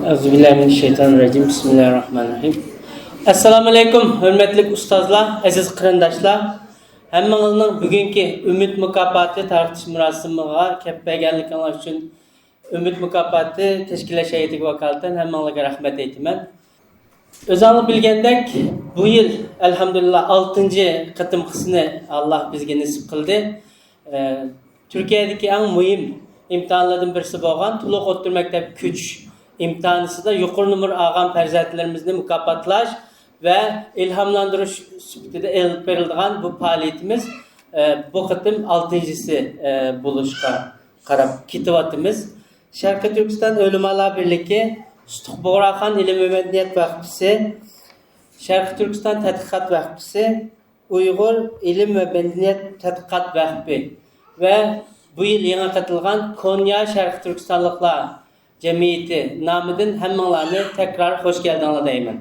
Euzubillahimineşşeytanirracim. Bismillahirrahmanirrahim. Assalamu alaikum, hürmetli ustazlar, aziz kırandaşlar. Hemmanızın bugünkü Ümit Mükafatı tartış murasımıga keppegenlikler için Ümit Mükafatı teşkileş heyeti vakalatan hemmanlığa rahmet eytimen. Özanlı bilgendek bu yıl elhamdülillah 6. kıtım kısmını Allah bizge nasip kıldı. Türkiye'deki en mühim imtihanlardan birisi bolgan Tuluq O'rta Mektep Küç imtihanısı da yuqori numur algan farzandlarimizni mukofotlash ve ilhamlantirish sifatida elib berilgan bu faaliyetimiz bu qitim 6-ncisi bo'lishga qarab ketyapmiz. Sharqiy Turkiston O'limalar birligi, Ustuq Bo'g'raxon ilm va madaniyat vaqfisi, Sharqiy Turkiston tadqiqot vaqfisi, Uyg'ur ilm va madaniyat tadqiqot vaqfi ve bu yıl yeni katılgan Konya Sharqiy Turkistonliklar Cemiyeti namıdın hemmanlarını tekrar hoş geldiniz deyman.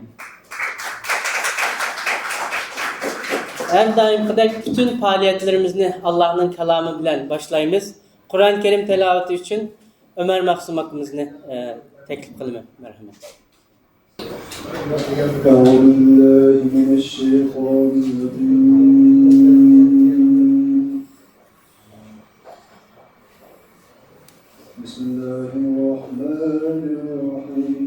Her daim kadar bütün faaliyetlerimizni Allah'ın kelamı bilen başlayımız. Kur'an-ı Kerim telaveti için Ömer Mahsum hakkımızını teklif kılımı. Merhamet. بسم الله الرحمن الرحيم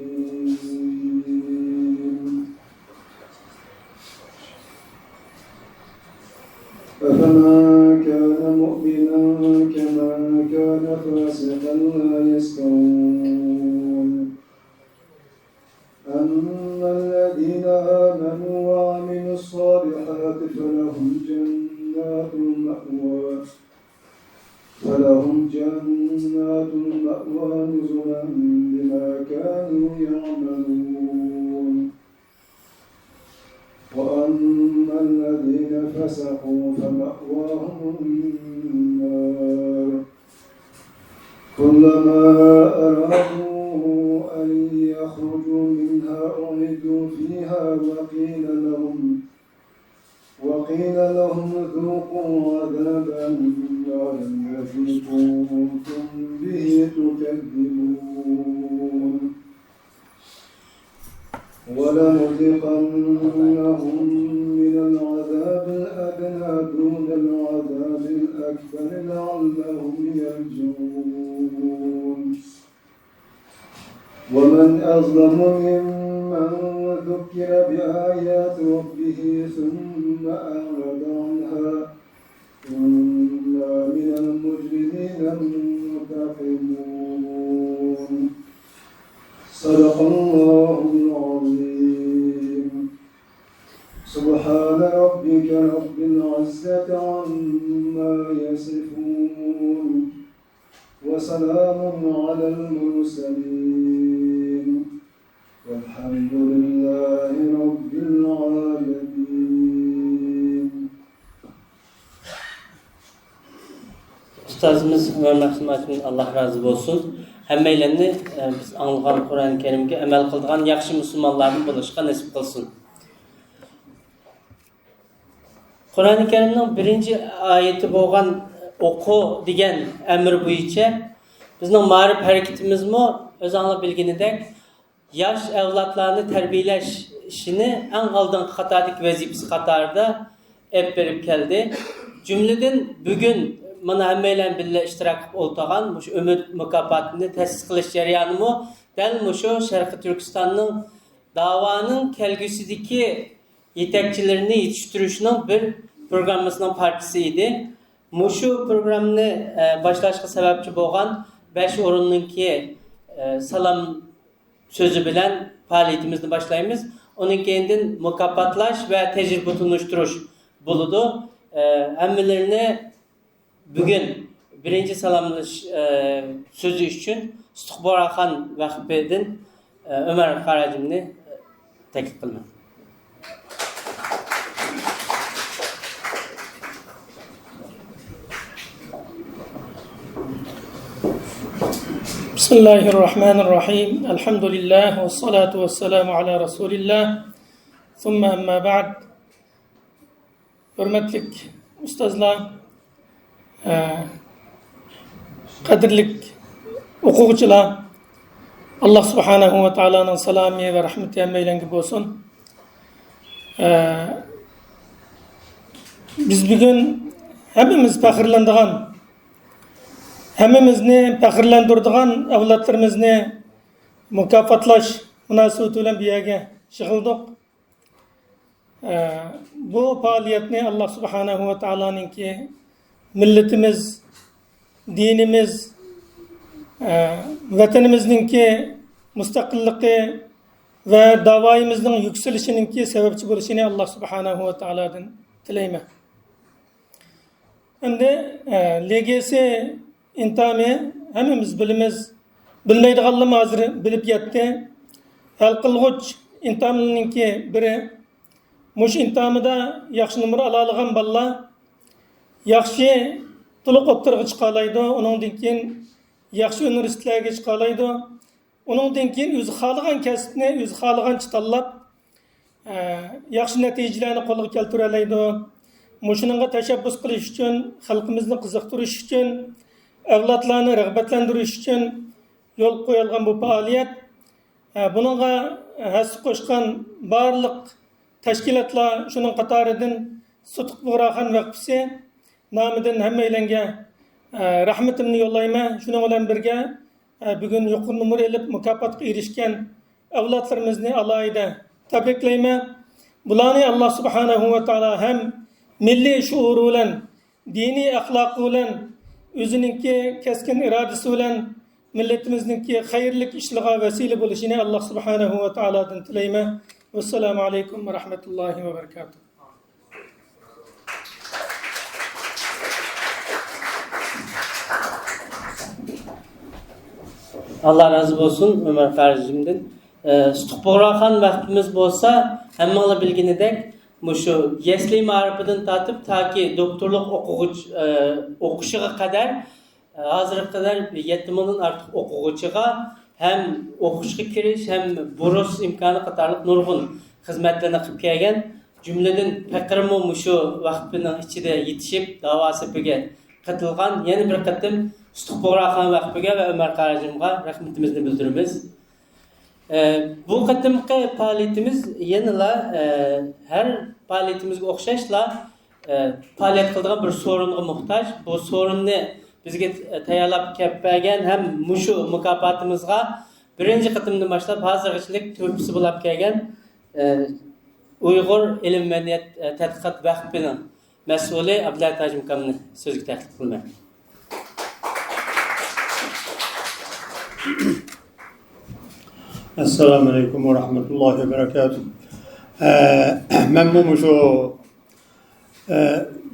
أفمن كان مؤمنا كمن كان فاسقا لا يستوون أما الذين آمنوا وعملوا الصالحات فلهم جنات المأوى نزلا بما كانوا يعملون وأما الذين فسقوا فمأواهم النار كلما أرادوا أن يخرجوا منها أعيدوا فيها وقيل لهم ذوقوا عذاب النار الذي كنتم به تكذبون ولنذيقنهم من العذاب الأدنى دون العذاب الأكبر لعلهم يرجعون ومن أظلم ممن ذكر بآيات ربه ثم أعرض عنها إنا من المجرمين منتقمون صدق الله العظيم سبحان ربك رب العزة عما يصفون وسلام على المرسلين والحمد لله رب العالمين. Ustazımız Ömer Mahsum için Allah razı olsun. Hemmeylerini biz anlayan Kur'an-ı Kerim'e emel kıldıgan yaxşı Müslümanların buluşqa nasip kılsın. Kur'an-ı Kerim'nin birinci ayeti boğan oku degen emir boyunca bizning ma'rif hareketimiz mi özanlı bilginidek yaş evlatlarını terbiyeleş işini en aldığın katadik vazifesi katarda hep verip geldi. Cümleden bugün mana hemmeyle birle iştirak oltağan muş Ümit Mükafatını tesis kılış jarayonu mu del muşu Şarkı Türkistan'ın davanın kelgüsüdeki yetekçilerini yetiştirişinin bir programımızın parçasıydı. Muşu programını başlaşka sebepçi boğan 5 orununki salam sözü bilen faaliyetimizni başlayımız. Onun kendin mükafatlaş ve tecrübe tunuşturuş buludu. Emmelerini bugün birinci salamlaş sözü için Ustuq Bo'g'raxon vaqfidan Ömer Karacimni teklif kılmam. Bismillahirrahmanirrahim. Elhamdülillah ve salatu ve selamu ala Resulillah. Thumma amma ba'd. Hürmetlik ustazlar, kadirlik o'quvchilar, Allah subhanahu ve ta'ala'nın salamı ve rahmeti emmeylengi olsun. Biz bugün hemimiz fakirlendiğen, hemimizni fakirlendirdiğen evlatlarımızı mükafatlaş münasebetiyle bir yere çıkıldık. Bu faaliyetini Allah subhanahu ve ta'ala'nın ki milletimiz, dinimiz, vatanımızdaki müstakilliği ve davayımızın yükselişinin sebepçi buluşunu Allah subhanahu ve ta'ala'dan dileyme. Hem de LGS intami hemimiz bilmeydiğallım hazır bilip yetti. Hal kılgıç intamının ki biri muş intamida yaxşı numara alalığın balla yaxşı tuluq ottırgı çıqalaydı. Onun dinkin yaxşı üniversitelerge çıqalaydı. Onun dinkin özü xalığan kasbini, özü xalığan çıtallap yaxşı neticelerini qo'lga keltiralaydı. Muşununga tashabbus qilish uchun, xalqimizni qiziqtirish uchun, avlodlarni rag'batlantirish uchun yo'l qo'yilgan bu faoliyat. Bununla hassa qo'shgan barliq tashkilotlar shuning qatoridan Sutuq Buğraxan vaqfisi nomidan hammanglarga rahmatimni yo'llayman. Shuning bilan birga bugun yuqori numar elib mukofotga erishgan avlodlarimizni alohida tabriklayman. Bularni Alloh subhanahu va taolo ham milliy shuuri bilan, diniy axloqi bilan, o'zininki keskin irodasi bilan millatimizningki xayrli ishlarga vasila bo'lishini Alloh subhanahu va taolodan tilayman. Assalomu alaykum va rahmatullohi va barakatuh. Allah razı olsun Ömer kardeşimden. Sutuq Buğraxan vaktimiz bolsa hemmeğle bilginidek şu yesli marifiden tatıp ta ki doktorluk okuşuğa kadar hazırlık kadar 7 milyon artık okuğucuğa hem okuşga kiriş hem burus imkanı katarlık nurgun hizmetlerine kıp kelgen cümleden pekirmo şu vakfinin içinde yetişip davası pege katılgan yeni bir katım Sutuq Buğraxan vakfiga ve Ömer Karacım'a rahmetimizni bildirimiz. Bu katımki faaliyetimiz yanıla her faaliyetimizge okşaşla faaliyet kıldığın bir sorunga muhtaç. Bu sorunni bizge tayarlap kelgen hem muşu mukafatımızga birinci katımdan başlap hazırgıçlık töpüsü bulap kelgen Uyghur İlim Medeniyet Tadqiqat Vakfinin mesulü Abdullah Tacim Kamni sözü taklif kılmayın. Esselamu Aleyküm ve Rahmetullahi ve Berekatuhu. Ben bu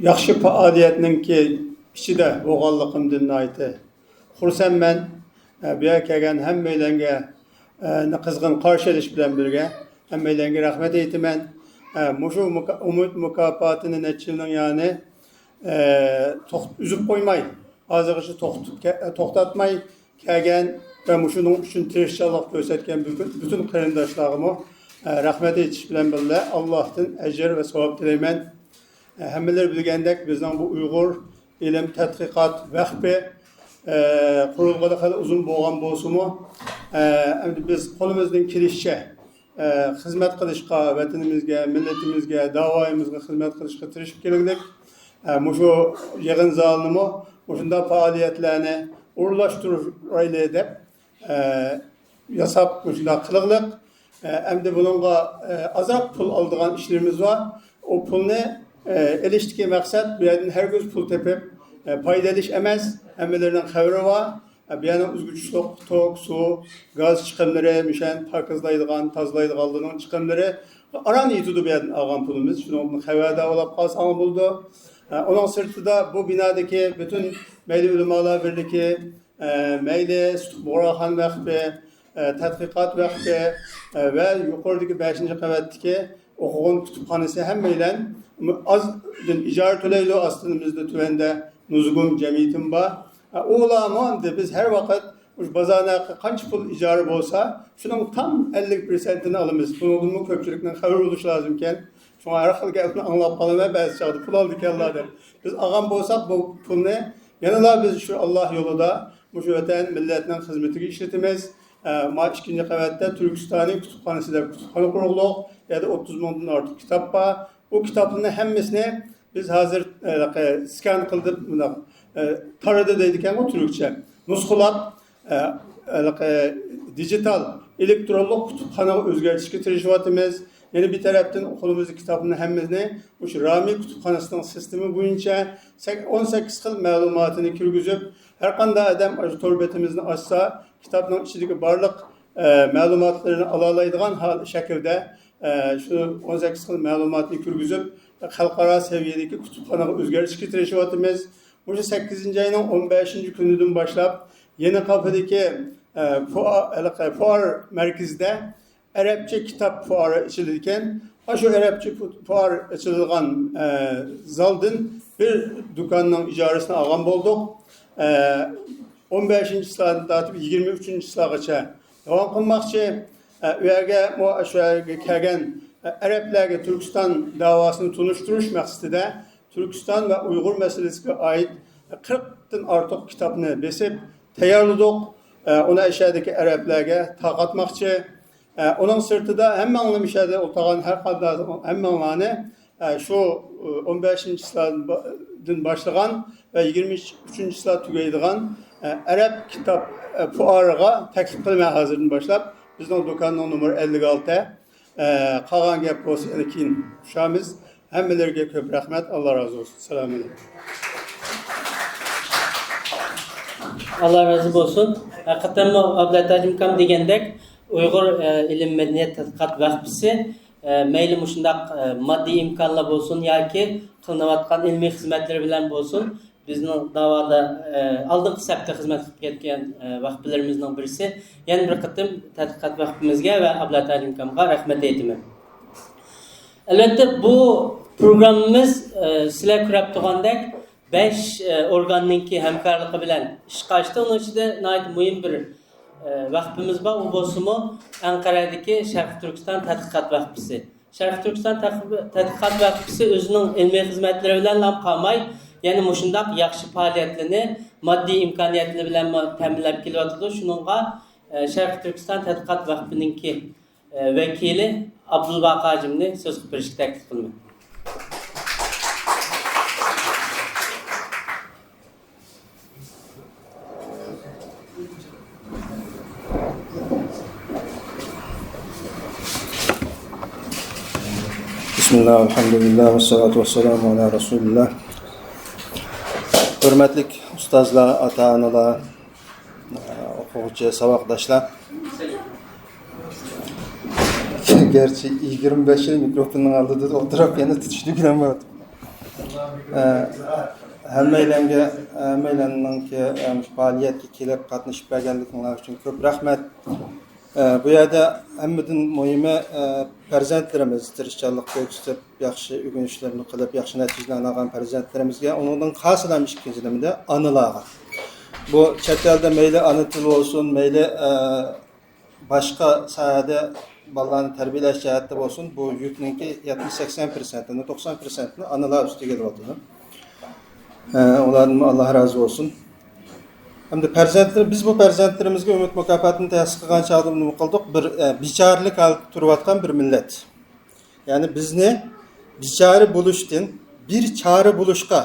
yaxşı faaliyetinin ki içinde oğallığımdan ayti. Xursan ben bir kelgen hemmeylenge kızgın karşılaş bilen birge hemmeylenge rahmet eytimen. Muşu umut mukafatının neçilinin yani üzüp koymay, azıcık toxtatmay kelgen ve muşunun üçün tirişçilik gösterken bütün qarindaşlarıma rahmet etiş bilen birle Allah'tan ecir ve sevap dileymen. Hemmeler bilgendek bizden bu Uyghur İlim Tadqiqat Vakfi kurulğada kadar uzun boğan bolsumu biz kolumuzdan kirişçe hizmet kılışqa vatanimizge, milletimizge, davayımızga hizmet kılışqa tirişip keldik. Muşu yığın zalımı muşunda faaliyetlerini uğurlaştırırayla edip yasap muşunda kılıqlık hem de bununla azak pul aldığan işlerimiz var. O pul ne? Eleştiki maksat bir yerden her göz pul tepip paydalış emez. Emmelerinin xəvri var. Bir yerden üzgüçlük, tok, su, gaz çıkımları, müşen pakızlaydıgan, tazlaydıganlığının çıkımları aran iyitudu bir yerden ağam pulumuz. Şunu onun xəvri de olap kalsan buldu. Onun sırtıda bu binadaki bütün meyli ulemalar birliği, meyli Sutuq Buğraxan Vakfi, Tadqiqat Vakfi ve yukarıdaki 5. kavattaki okuğun kütüphanesi hemmeylen az icaret öyleydi aslında tüvende nuzgun cemiyetim var. Oğlamı biz her vakit bazana kaç pul icarı olsa şunun tam 50%'ini alımız. Bunun köpçülükten haber oluş lazımken şuna arxilga bunu anlap qalana bəzi çağdı pul aldık Allah'dan. Biz ağam bolsaq bu pul ne? Yanıla biz şu Allah yolunda müşveten milletinin hizmetini işletimiz. ikinci qavatda Türkistani kutubxonasida kutubxona qurulduq. Yani 30 mingdan ortiq kitap var. O kitapların hemmisini biz hazır skan qilib tarada deydigan o Türkçe. Nusxulab dijital elektronlu kutubxona o'zgartirishga tirishayotimiz. Yani bir taraftan okulumuzun kitabının hemmisini bu Rami kutubxonasining sistemi boyunca 18 xil ma'lumotini kirgizib, her qanday adam torbetimizni açsa kitapның içindeki barliq ma'lumotlarini alalaydigan şekilde şu 18 xil ma'lumotni kirgizib, xalqaro seviyedagi kutubxonaga o'zgartirishga tirishayotimiz. Bu 8. ayının 15. gününden başlap Yeni Kapı'daki fuar merkezinde Arapça kitap fuarı açılırken, şu Arapça fuar açılgan zaldın bir dükkanın icaresine ağam bulduk. 15. sıradan tatip 23. sıragaça devam kılmakçı. Üyege bu aşağıya kelgen Araplarga Türkistan davasını tunuşturuş maqsadida Türkistan ve Uygur meselesiga ait 40'dan artıq kitapını besip tayyorladik. Onu aşağıdaki Araplarga taqatmakçı. Onun sırtıda hemmanlı müşahede oltağan her kadar hemmanlarını şu 15. sıradan başlayan ve 23. sıra tügeydiğen Arap kitap fuarıga təklif qilmaya hazırdan başlap bizning do'konning numeri 56 qolgan gap bo'lsa keyin tushamiz. Hammalarga ko'p rahmat. Alloh razı olsun. Assalomu alaykum. Allah razı olsun. Hakikaten Abdülhatim Kam degandek Uyghur ilim medeniyet tadqiqot vaqfisi mayli mushundaq moddiy imkonlar bo'lsin yoki qilinayotgan ilmiy xizmatlar bilan bo'lsin bizning davoda oldingi safda xizmat qilib ketgan vaqflarimizning birisi. Yana bir qatim tadqiqot vaqfimizga va Abdülhatim Kamga rahmat aytaman. Albatta bu programımız sizlar ko'rib turgandek 5 organninki hamkorligi bilan ishga oshdi. Uning ichida nihoyat muhim bir vaqfimiz bor. U bo'lsa-mu Anqaradagi Sharq Turkiston tadqiqot vaqfisi. Sharq Turkiston tadqiqot vaqfisi o'zining ilmiy xizmatlari bilan ham qolmay, ya'ni mushundaq yaxshi faoliyatlarni moddiy imkoniyatlar bilan ta'minlab kelyapti. Shuningga Sharq Turkiston tadqiqot vaqfininki vakili Abdulbaqi hojimni so'z qilib berishga taklif qilaman. Bismillah, elhamdülillah ve salatu ve selamu ala Resulullah. Hürmetli ustazlar, ata-analar, okuvchi, saboqdoshlar. Gerçi 25 yıl mikrofonun aldığında oturup yana tutuştu bilen var. Hammaylarga faaliyetga kelib qatnashib berganliklaringiz uchun ko'p rahmat. Bu yerda hammadan muhimi farzandlarimiz tirishchanlik ko'rsatib, yaxshi o'rganishlarni qilib, yaxshi natijalarni olgan farzandlarimizga, undan xoslan ikkinchilamda onalarga. Bu chet elda mayli ona tili olsun, mayli boshqa sohada balalarni tarbiyalash jihatda bo'lsin, bu yukninki 70-80%'ni, 90%'ni analar ustiga kelyapti. Ulardan Allah razı olsun. Hem de farzandlar, biz bu farzandlarimizga umid mukofotini ta'sis qilgan chog'da nima qildik? Bir bichorlik olib turayotgan bir millat. Ya'ni bizni bichora bo'lishdan bir chora bo'lishga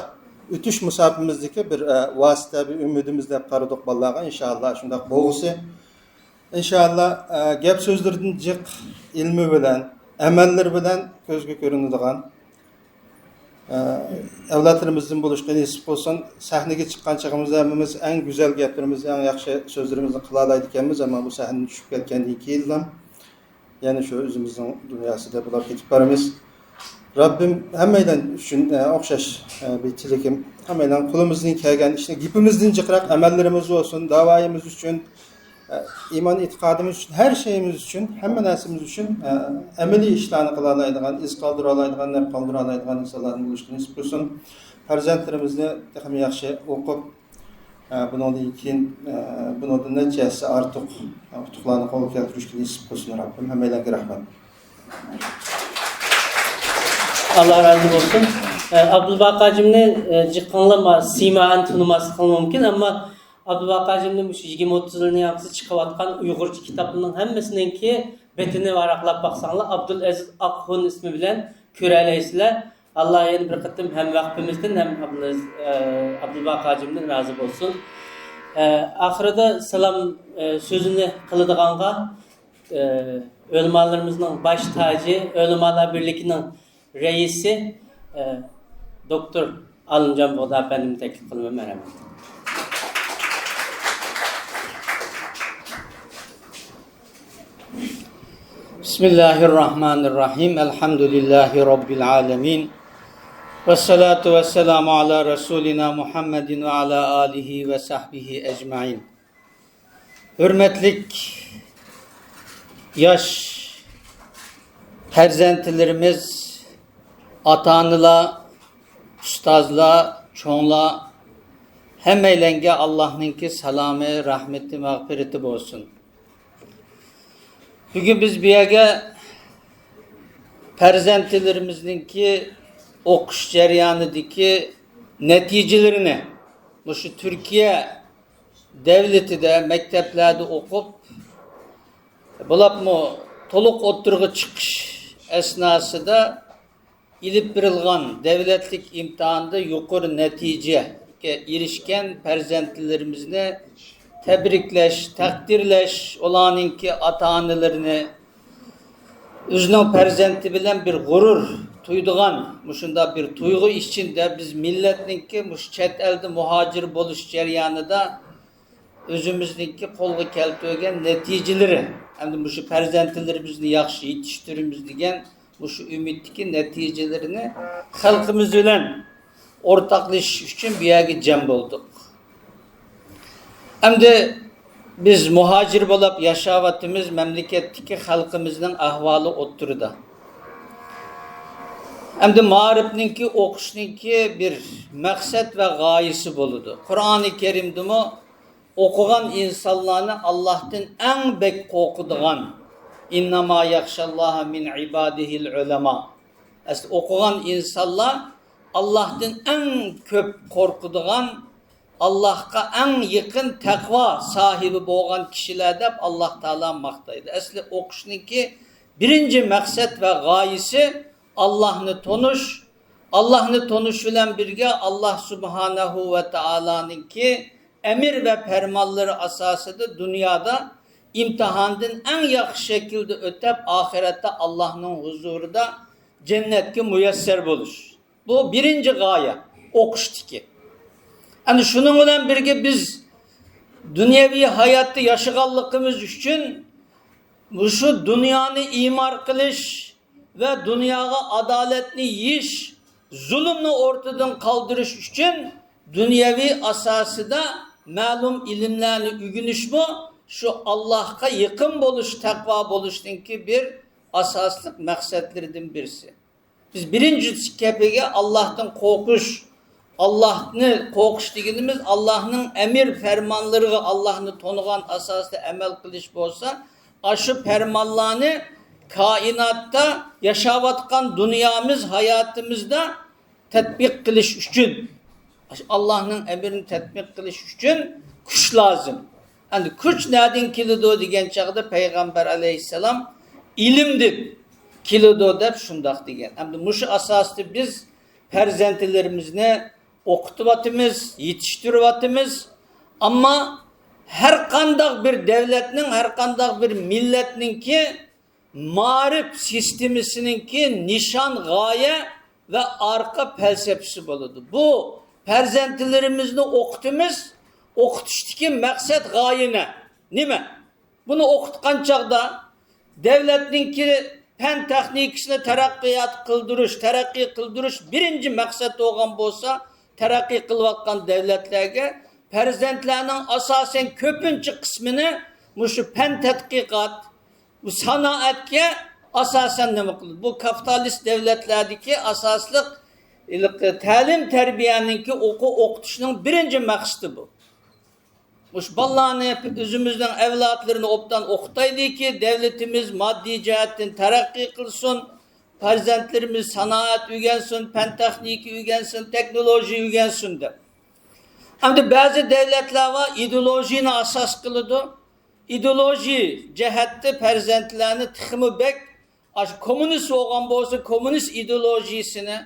o'tish musofimizdagi bir vosita, bir umidimiz deb qaradik bolalarga. Inshaalloh shunday bo'lsa, inshaalloh gap so'zlardan jiq ilmi bilan, amallar bilan ko'zga ko'rinadigan avlodlarimizdan bo'lishga nasib bo'lsin. Sahnaga chiqqan chog'imizda hammamiz eng go'zal gaplarimizni, eng yaxshi so'zlarimizni qila oladi ekanmiz, ammo bu sahnaga tushib ketgandan keyin ham yana shu o'zimizning dunyosida bo'lib ketib boramiz. Rabbim hammadan uchun o'xshash bir tilakim, hammadan qo'limizdan kelgan ishni, gapimizdan jiqroq amallarimiz bo'lsin, davoyimiz uchun, iman e'tiqodimiz uchun, her şeyimiz için, hamma narsamiz uchun amaliy ishlarni qila oladigan, iz qoldira oladigan, naf qoldira oladigan insonlarni bo'lishga nasib bo'lsin. Farzandlarimizni ham yaxshi o'qib, bundan keyin bundan natijasi ortiq yutuqlarni qo'lga keltirishga nasib bo'lsin. Rabbim hammalarga rahmat. Allah razı olsun. Abdülbaqi hacimni jiqqanlama simaan tanıması mümkün ama Abdulbaki hacimning şu 20-30 yılın yansı çıkıvatkan Uygurca kitaplarının hemmesininki betini varaqlap baksanlar Abdülaziz Akhun ismi bilen köreleysizler. Allah yeni bir kıtım hem vakfimizden hem Abdulbaki hacimden razı olsun. Ahirada salam sözünü kılıdığanğa ölümalarımızın baş tacı, Ölümalar Birliği'nin reisi Doktor Alıncan Boda Efendim'i teklif kılmaya merhaba. Bismillahirrahmanirrahim. Elhamdülillahi Rabbil alemin. Ve salatu ve selamu ala Resulina Muhammedin ve ala alihi ve sahbihi ecmain. Hürmetlik yaş perzentilerimiz, ata-anılar, ustazlar, çoğunlar, hemeylenge Allah'ınki salamı, rahmeti, mağfireti olsun. Bugün biz bir yere perzentilerimizninki okuş ceryanıdaki neticelerini bu şu Türkiye devleti de mekteplerde okup bulap mı toluk oturgu çıkış esnasında ilip birilgan devletlik imtihanda yukarı neticeye erişken perzentilerimizine tebrikleş, takdirleş olanınki ata-anılarını özünün perzenti bilen bir gurur tuyduğan, muşunda bir tuygu içinde biz milletninki muş çet elde muhacir boluş ceryanıda özümüzdeki kolgu keltögen neticeleri hem de muşu perzentilerimizni yaxşı yetiştirimiz degen muşu ümittiki neticelerini halkımız bilen ortaklaşış için bir yere cem olduk. Hem de biz muhacir bolup yaşavatımız memleketteki halkımızın ahvalı oturda. Hem de mağribninki okuşninki bir maksat ve gayesi boludu. Kur'an-ı Kerim'de mi okugan insanlarını Allah'tan en bek korkuduğan innama yakşallaha min ibadihil ulema. Aslında okugan insanlar Allah'tan en köp korkuduğan Allah'a en yakın takva sahibi boğan kişiler de Allah Teala maktaydı. Aslında okuşninki birinci maksat ve gayesi Allah'ını tonuş. Allah'ını tonuş bilen birge Allah Subhanahu ve Teala'nınki emir ve fermanları asasıdır dünyada imtihandın en yakın şekilde ötep ahirette Allah'ın huzurunda cennetki müyesser bulur. Bu birinci gaye okuştiki. Yani şununla birge biz dünyevi hayatta yaşaganlığımız için şu dünyanı imar kılış ve dünyaya adaletli yiyiş, zulümle ortadan kaldırış için dünyevi asası da malum ilimlerini ügünüş mü şu Allah'a yakın boluş, takva boluştunki bir asaslık maksatlarından birisi. Biz birinci kepege Allah'tan korkuş, Allah'ını korkuş dediğimiz Allah'ın emir fermanları Allah'ını tonugan asaslı emel kılış bolsa aşı fermanlarını kainatta yaşavatkan dünyamız hayatımızda tetbik kılış için Allah'ın emrini tetbik kılış için kuş lazım. Yani kuş nereden kilido degen çağda Peygamber aleyhisselam ilimdir. Kilido dep şundak degen. Hem de muşu asaslı biz perzentilerimizne okutuvatımız, yetiştirivatımız ama her kandak bir devletinin, her kandak bir milletinin ki marif sistemisininki nişan, gaye ve arka felsefesi buludu. Bu perzentilerimizde okutuştaki maksat gaye ne? Bunu okutkan çağda devletninki pen teknikisine terakki kıldırış birinci maksat olan bolsa terakki kılvatkan devletlerge perzentlerinin asasen köpüncü kısmını muşu pen tetkikat bu sanatke asasen ne kıldı? Bu kapitalist devletlerdeki asaslık talim terbiyeninki okutuşunun birinci maksadı bu. Muş ballağını özümüzden evlatlarını optan okutaydı ki devletimiz maddi cihetten terakki kılsın, perzentlerimiz sanat ügensin, pen tekniki ügensin, teknoloji ügensin de. Endi bazı devletler var ideolojini asas kılıdı. İdeoloji cehette perzentlerini tıkımı bek komünist olgan bolsa komünist ideolojisini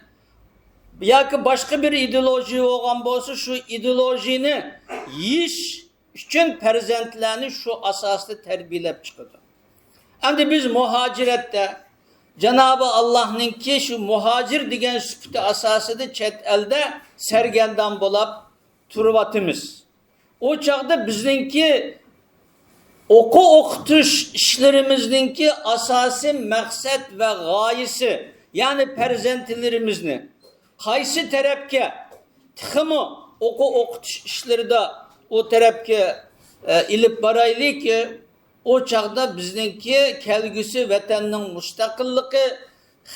yoki başka bir ideoloji olgan bolsa şu ideolojini yiyiş üçün perzentlerini şu asaslı terbiyelep çıkıdı. Endi biz muhacirette Cenab-ı Allah'nınki şu muhacir degen süpütü asasıda chet elde sergeldan bolap turvatımız. O çağda bizninki okutuş işlerimizdeki asası maksat ve gayesi yani perzentilerimizni kaysi tarafke tıkımı okutuş işleri de o tarafke ilip baraylı ki o çağda bizninki kelgüsü vatanның müstakillığı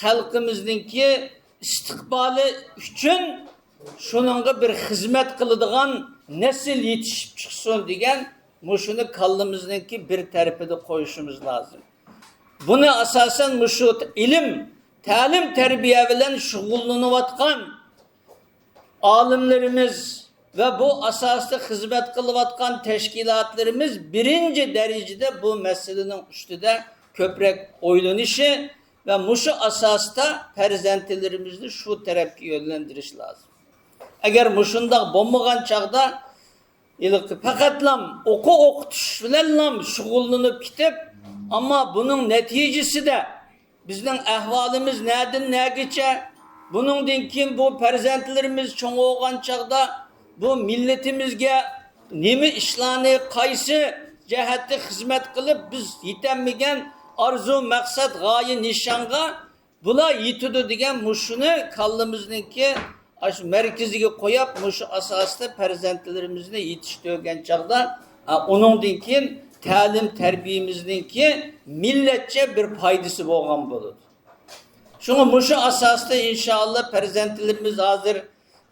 halkımızınki istikbali üçün şununla bir hizmet kılıdığan nesil yetişip çıksın degen muşunu kallımızdaki bir tarafıda koyuşumuz lazım. Bunu asasen muşu ilim, talim terbiye bilen şugullanıvatkan alimlerimiz ve bu asaslı hizmet kılıvatkan teşkilatlarımız birinci derecede bu meselenin üstüde köprek oylanışı ve muşu asasta perzentilerimizi şu tarafki yönlendiriş lazım. Eğer muşunda bombagan çağda fakatlam okutuş bilenlam şugullanıp kitip ama bunun neticesi de bizden ahvalimiz nereden ne geçe bunun dinkin bu perzentlerimiz çoğu olgan çağda bu milletimizge nemi işlerini kaysı cehette hizmet kılıp biz yetemmigen arzu maksat gaye nişanga bula yitudu degen muşunu kallımızdaki merkezige koyup muşu asasında perzentlerimizni yetiştirgen çağda onun dinkin talim terbiyemizdeki milletçe bir paydası bolgan boludu. Şunu muşu asasında inşallah perzentlerimiz hazır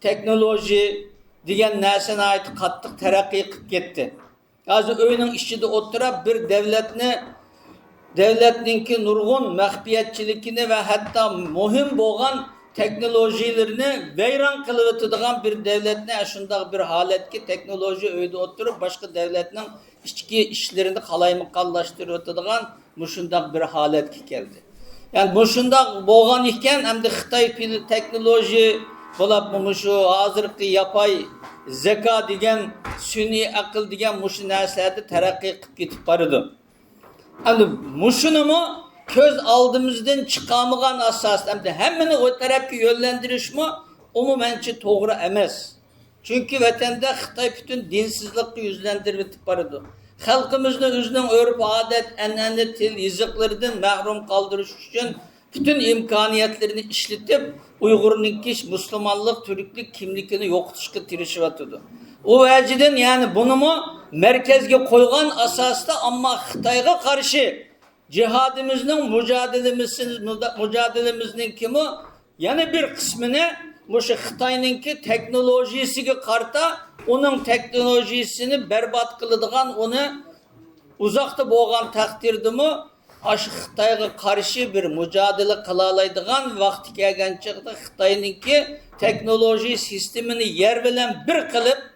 teknoloji diyen nersene ait kattık terakki kıp gitti. Hazır öyünün içinde oturup bir devletninki nurgun mehbiyetçilikini ve hatta muhim bolgan teknolojilerini veyran kılıvıtıdığan bir devletine şunda bir halet ki teknoloji öyde oturup başka devletinin içki işlerini kalaymışkallaştırıvıtıdığan muşundak bir halet ki geldi. Yani muşundak bolgan iken hem de Xitay teknoloji bolap muşu hazırki yapay zeka degen sünni akıl degen muşu nerselerde terakki kıp gitip barıdı. Yani muşunu mu köz aldığımızdan çıkamıgan asas hemmini o tarafki yönlendiriş mi umumençi doğru emez. Çünkü vatanda Xitay bütün dinsizlikle yüzlendirip barıdı. Halkımızın özünün örf adet, enenli til, yazıklarından mahrum kaldırış için bütün imkaniyetlerini işletip Uygur'unki Müslümanlık, Türklük kimlikini yoktuşka tirişivatıdı. O veciden yani bunu mu merkezge koygan asasta ama Xitay'a karşı cihadimizin mücadelemizin kimi yani bir kısmını bu Xitay'ınki teknolojisiga karta onun teknolojisini berbat kılıdığan onu uzakta boğan takdirdimi aşı Xitay'a karşı bir mücadele kılalaydıgan vakti gelgen çıktı Xitay'ınki teknoloji sistemini yer bilen bir kılıp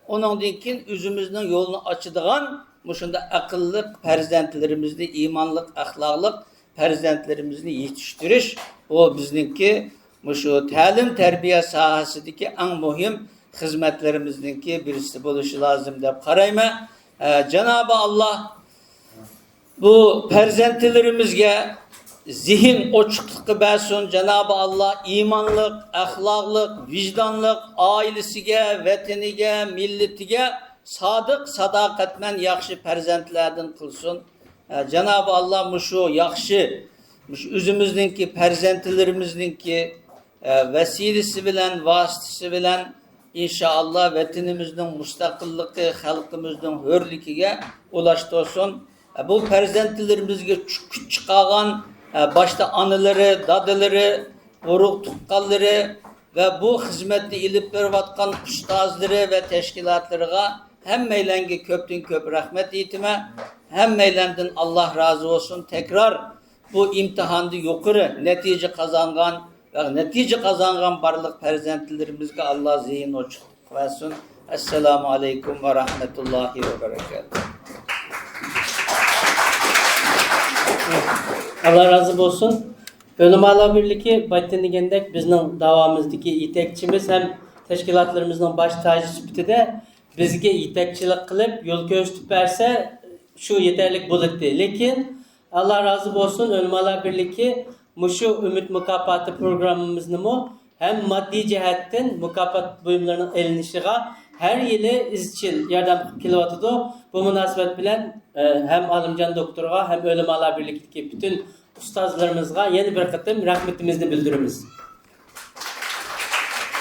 onun dinkin üzümüzün yolunu açıdığan muşunda akıllı perzentlerimizde imanlık, ahlaklık perzentlerimizni yetiştiriş o bizninki muşu talim terbiye sahasındaki en mühim hizmetlerimizdeki birisi buluşu lazım deyip karayma. Cenab-ı Allah bu perzentlerimizge zihin oçukluğu versin. Cenab-ı Allah imanlık, ahlaklık, vicdanlık, ailesige, vatanige, milletige sadık, sadakatmen yakşı perzentlerden kılsın. Cenab-ı Allah muşu yakşı, üzümüzdeki perzentlerimizdeki vesilesi bilen, vasıtası bilen inşallah vatanımızın müstakilliği, halkımızın hürlüküge ulaştı olsun. Bu perzentlerimizge çıkagan başta anıları, dadıları, uruk tukkalları ve bu hizmette ilip verivatkan ustazları ve teşkilatlarına hem meylenge köptün köp rahmet eğitime hem meylendin Allah razı olsun. Tekrar bu imtihanda yukarı netice kazangan barlık perzentlerimizge Allah zihin açık versin. Esselamu Aleyküm ve Rahmetullahi ve Berekatuhu. Allah razı olsun. Ölümalar Birliği Bahattin Gendek bizning davamızdaki yetekçimiz hem teşkilatlarımızın baş tacı sübütüde bizge yetekçilik kılıp yol gösterip verse şu yeterlik bulutu. Lekin Allah razı olsun Ölümalar Birliği şu Ümit Mükafatı programımızını mı hem maddi cihetten mükafat buyumlarının elinişine her yılı izçil yardım kilovatıdı. Bu münasebet bilen hem Alimcan Doktor'a hem Ölümalar Birliği'deki bütün ustazlarımızga yeni bir kıtım rahmetimizni bildirimiz.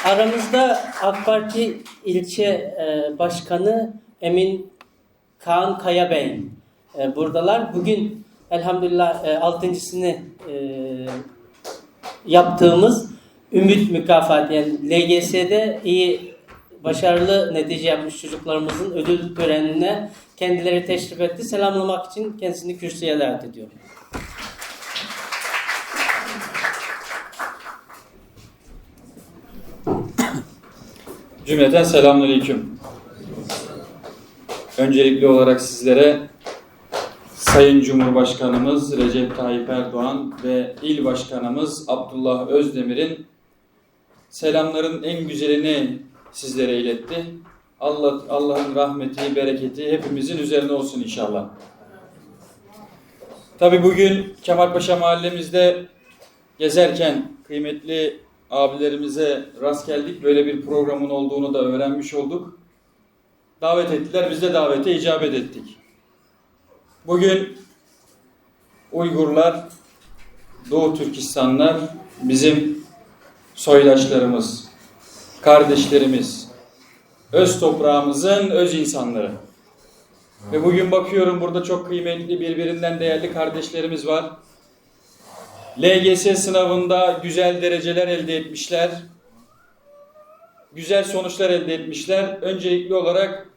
Aramızda AK Parti ilçe başkanı Emin Kaan Kaya Bey buradalar. Bugün elhamdülillah altıncısını yaptığımız Ümit Mükafatı yani LGS'de iyi başarılı netice yapmış çocuklarımızın ödül törenine kendileri teşrif etti. Selamlamak için kendisini kürsüye davet ediyorum. Cümleten selamünaleyküm. Öncelikli olarak sizlere Sayın Cumhurbaşkanımız Recep Tayyip Erdoğan ve İl Başkanımız Abdullah Özdemir'in selamların en güzelini sizlere iletti. Allah'ın rahmeti, bereketi hepimizin üzerine olsun inşallah. Tabii bugün Kemalpaşa mahallemizde gezerken kıymetli abilerimize rast geldik. Böyle bir programın olduğunu da öğrenmiş olduk. Davet ettiler. Biz de davete icabet ettik. Bugün Uygurlar, Doğu Türkistanlar bizim soydaşlarımız, kardeşlerimiz, öz toprağımızın öz insanları. Ve bugün bakıyorum burada çok kıymetli birbirinden değerli kardeşlerimiz var. LGS sınavında güzel dereceler elde etmişler. Güzel sonuçlar elde etmişler. Öncelikli olarak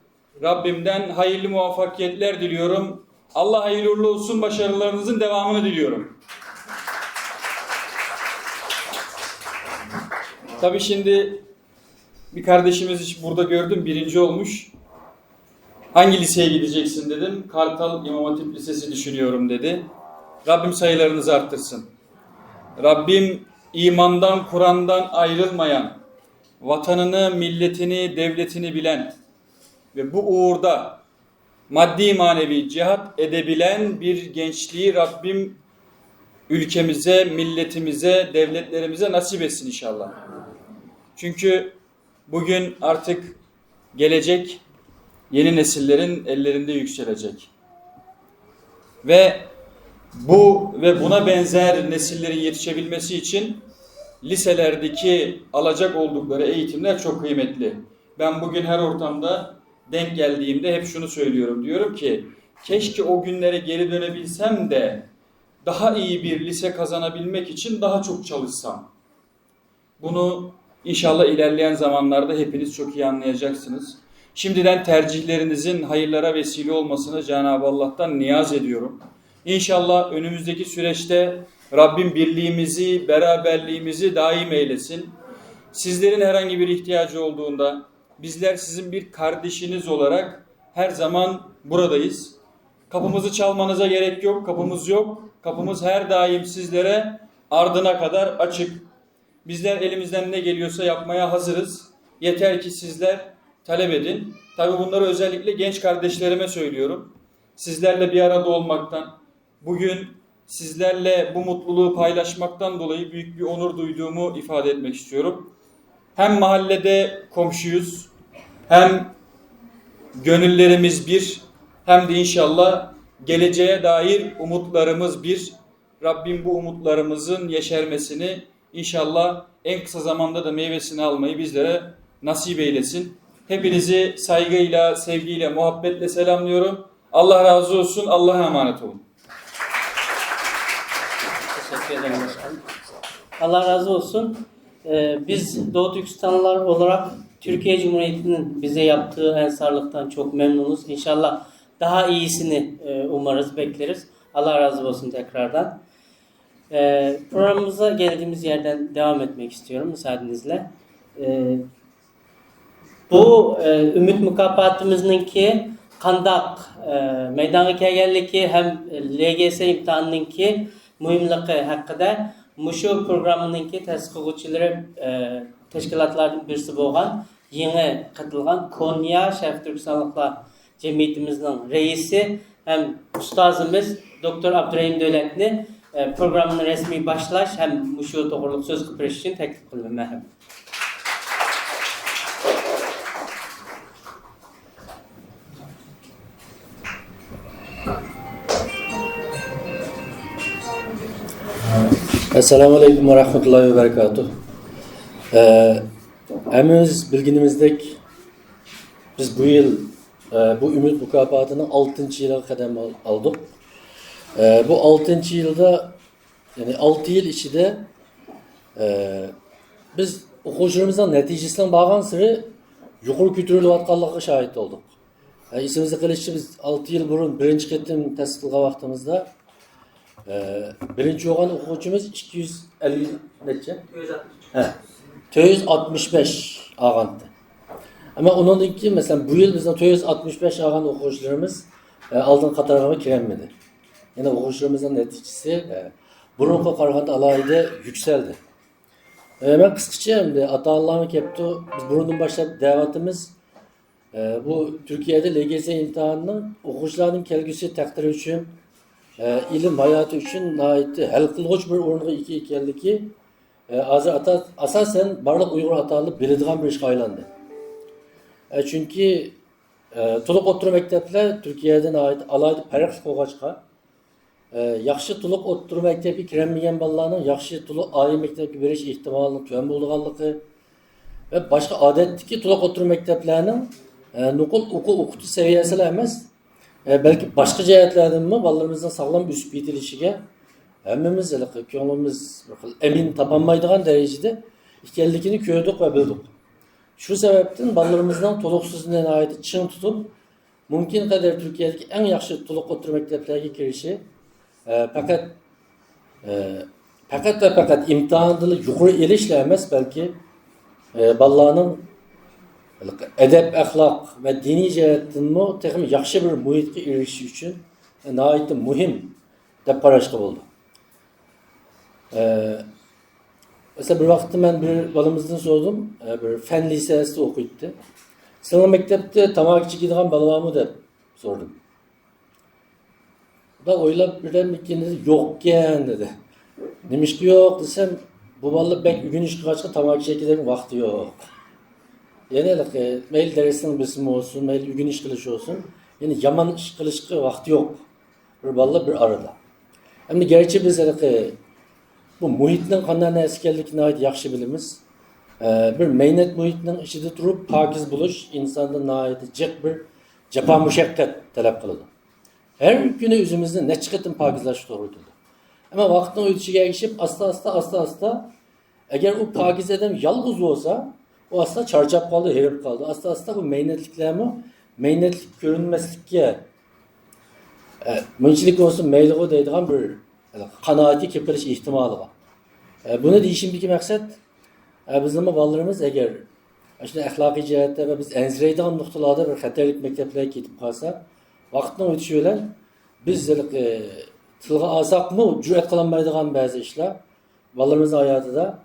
Rabbimden hayırlı muvaffakiyetler diliyorum. Allah hayırlı uğurlu olsun, başarılarınızın devamını diliyorum. Tabii şimdi bir kardeşimiz burada gördüm, birinci olmuş. Hangi liseye gideceksin dedim. Kartal İmam Hatip Lisesi düşünüyorum dedi. Rabbim sayılarınızı arttırsın. Rabbim imandan, Kur'an'dan ayrılmayan, vatanını, milletini, devletini bilen ve bu uğurda maddi manevi cihat edebilen bir gençliği Rabbim ülkemize, milletimize, devletlerimize nasip etsin inşallah. Çünkü bugün artık gelecek yeni nesillerin ellerinde yükselecek. Ve bu ve buna benzer nesillerin yetişebilmesi için liselerdeki alacak oldukları eğitimler çok kıymetli. Ben bugün her ortamda denk geldiğimde hep şunu söylüyorum. Diyorum ki keşke o günlere geri dönebilsem de daha iyi bir lise kazanabilmek için daha çok çalışsam. Bunu inşallah ilerleyen zamanlarda hepiniz çok iyi anlayacaksınız. Şimdiden tercihlerinizin hayırlara vesile olmasını Cenab-ı Allah'tan niyaz ediyorum. İnşallah önümüzdeki süreçte Rabbim birliğimizi, beraberliğimizi daim eylesin. Sizlerin herhangi bir ihtiyacı olduğunda bizler sizin bir kardeşiniz olarak her zaman buradayız. Kapımızı çalmanıza gerek yok, kapımız yok. Kapımız her daim sizlere ardına kadar açık. Bizler elimizden ne geliyorsa yapmaya hazırız. Yeter ki sizler talep edin. Tabii bunları özellikle genç kardeşlerime söylüyorum. Sizlerle bir arada olmaktan, bugün sizlerle bu mutluluğu paylaşmaktan dolayı büyük bir onur duyduğumu ifade etmek istiyorum. Hem mahallede komşuyuz, hem gönüllerimiz bir, hem de inşallah geleceğe dair umutlarımız bir. Rabbim bu umutlarımızın yeşermesini inşallah en kısa zamanda da meyvesini almayı bizlere nasip eylesin. Hepinizi saygıyla, sevgiyle, muhabbetle selamlıyorum. Allah razı olsun. Allah'a emanet olun. Teşekkür ederim başkanım. Allah razı olsun. Biz Doğu Türkistanlılar olarak Türkiye Cumhuriyeti'nin bize yaptığı ensarlıktan çok memnunuz. İnşallah daha iyisini umarız, bekleriz. Allah razı olsun tekrardan. Programımıza geldiğimiz yerden devam etmek istiyorum müsaadenizle. Bu Ümit mükafatımızınki qandaq meydana kelganligi hem LGS imtihanınki muhimligi haqida mushu programınınki tasdiqlovchilari teşkilatlardan birisi bo'lgan yeni qatılgan Konya Şərq Türkistonliklar cemiyetimizin reisi hem ustazımız Doktor Abdurrahim Dövlətni programını resmi başlaş hem mushu to'g'riliq so'z qilib berish uchun taklif qilaman. Esselamu Aleyküm ve Rahmetullahi ve Berekatuhu. Hemimiz bilginimizdek biz bu yıl bu Ümit Mükafatı'nın 6. yıla kadem aldık. Bu 6. yılda yani 6 yıl içinde biz okuyucularımızdan neticesinden bağlan sırı yukarı götürülüp atkallığı şahit olduk. İsimizi kılıççı biz 6 yıl burun birinci ketim tasdiklığa vaktimizde birinci olan okuyucumuz 250 nece? 265 ağandı. Ama onunki mesela bu yıl bizden 265 ağan okuyucularımız aldığın katarına kiremedi. Yani okuyucularımızın neticesi burunka karganda alayda yükseldi. Ben kısaca hem de Ata Allah'ın keptu biz burundan başlayıp davetimiz bu Türkiye'de LGS imtihanının okuyucuların kelgisi takdiri için ilim hayatı için naiti hal kılgıç bir orunga iki hazır ata asasen barlık Uygur atalı bildiğin bir iş kaylandı. Çünkü tuluk oturum mektepler Türkiye'den ait alaydı perak koğaçka yaxşı tuluk oturum mektebi kiremmeyen ballarının yaxşı tuluk ayi mektebi veriş ihtimalının tüven bulduğanlığı ve başka adetteki tuluk oturum mekteplerinin nukul okutu seviyesiyle emez belki başka cihetlerden mi ballarımızdan sağlam üst bitilişige hemmimiz köngülümüz emin tapanmaydıgan derecede ikellikini köydük ve bildik. Şu sebepten ballarımızdan tuluksuzluğuna ait çın tutup mümkün kadar Türkiye'deki en yaxşı tuluk oturum mekteplerine girişi fakat imtihanlı yukarı ilişle emez belki ballarının edep, ahlak ve dini cihetten mi tekrar yaxşı bir muhitki erişi için nahit muhim de paraşkı oldu. Mesela bir vakti ben bir balımızdan sordum, bir fen lisesi okuydu. Sana mektepte tamakçı giden balığımı da sordum. Da oylap birden ikiniz yok gen dedi. Demiş ki yok desem bu balı bek gün iş kaçka tamakçı giderin vakti yok. Yani mail dersinin birisi olsun, mail gün iş kılışı olsun. Yani yaman iş kılışı vakti yok. Bir balı bir arada. Hem de gerçi biz bu muhitinin kanlarına eskerlikine ait yaxşı bilimiz. Bir meynet muhitinin içinde durup pakiz buluş insandan ait cek bir cepa müşekkat talep kıldı. Her günü üzümüzde ne çıkıttın pakizlaş doğruydu. Ama vaktin ödüşüge geçip asta eğer o pakiz edem yalnız olsa o aslında çarçap kaldı, herip kaldı. Asta bu meynetliklerimi meynetlik görünmezlikle münçilik olsun meyliği deydiğen bir kanaati kepiliş ihtimali var. Bunu değişimdeki maksat bizim ballarımız eğer işte ahlaki cihette ve biz enzireydiğen noktalarda bir xatarlik mekteplere gidip kalsa vaktin ötüşüyle biz tılga alsak mı cüret kılamaydıgan bazı işler ballarımızın hayatı da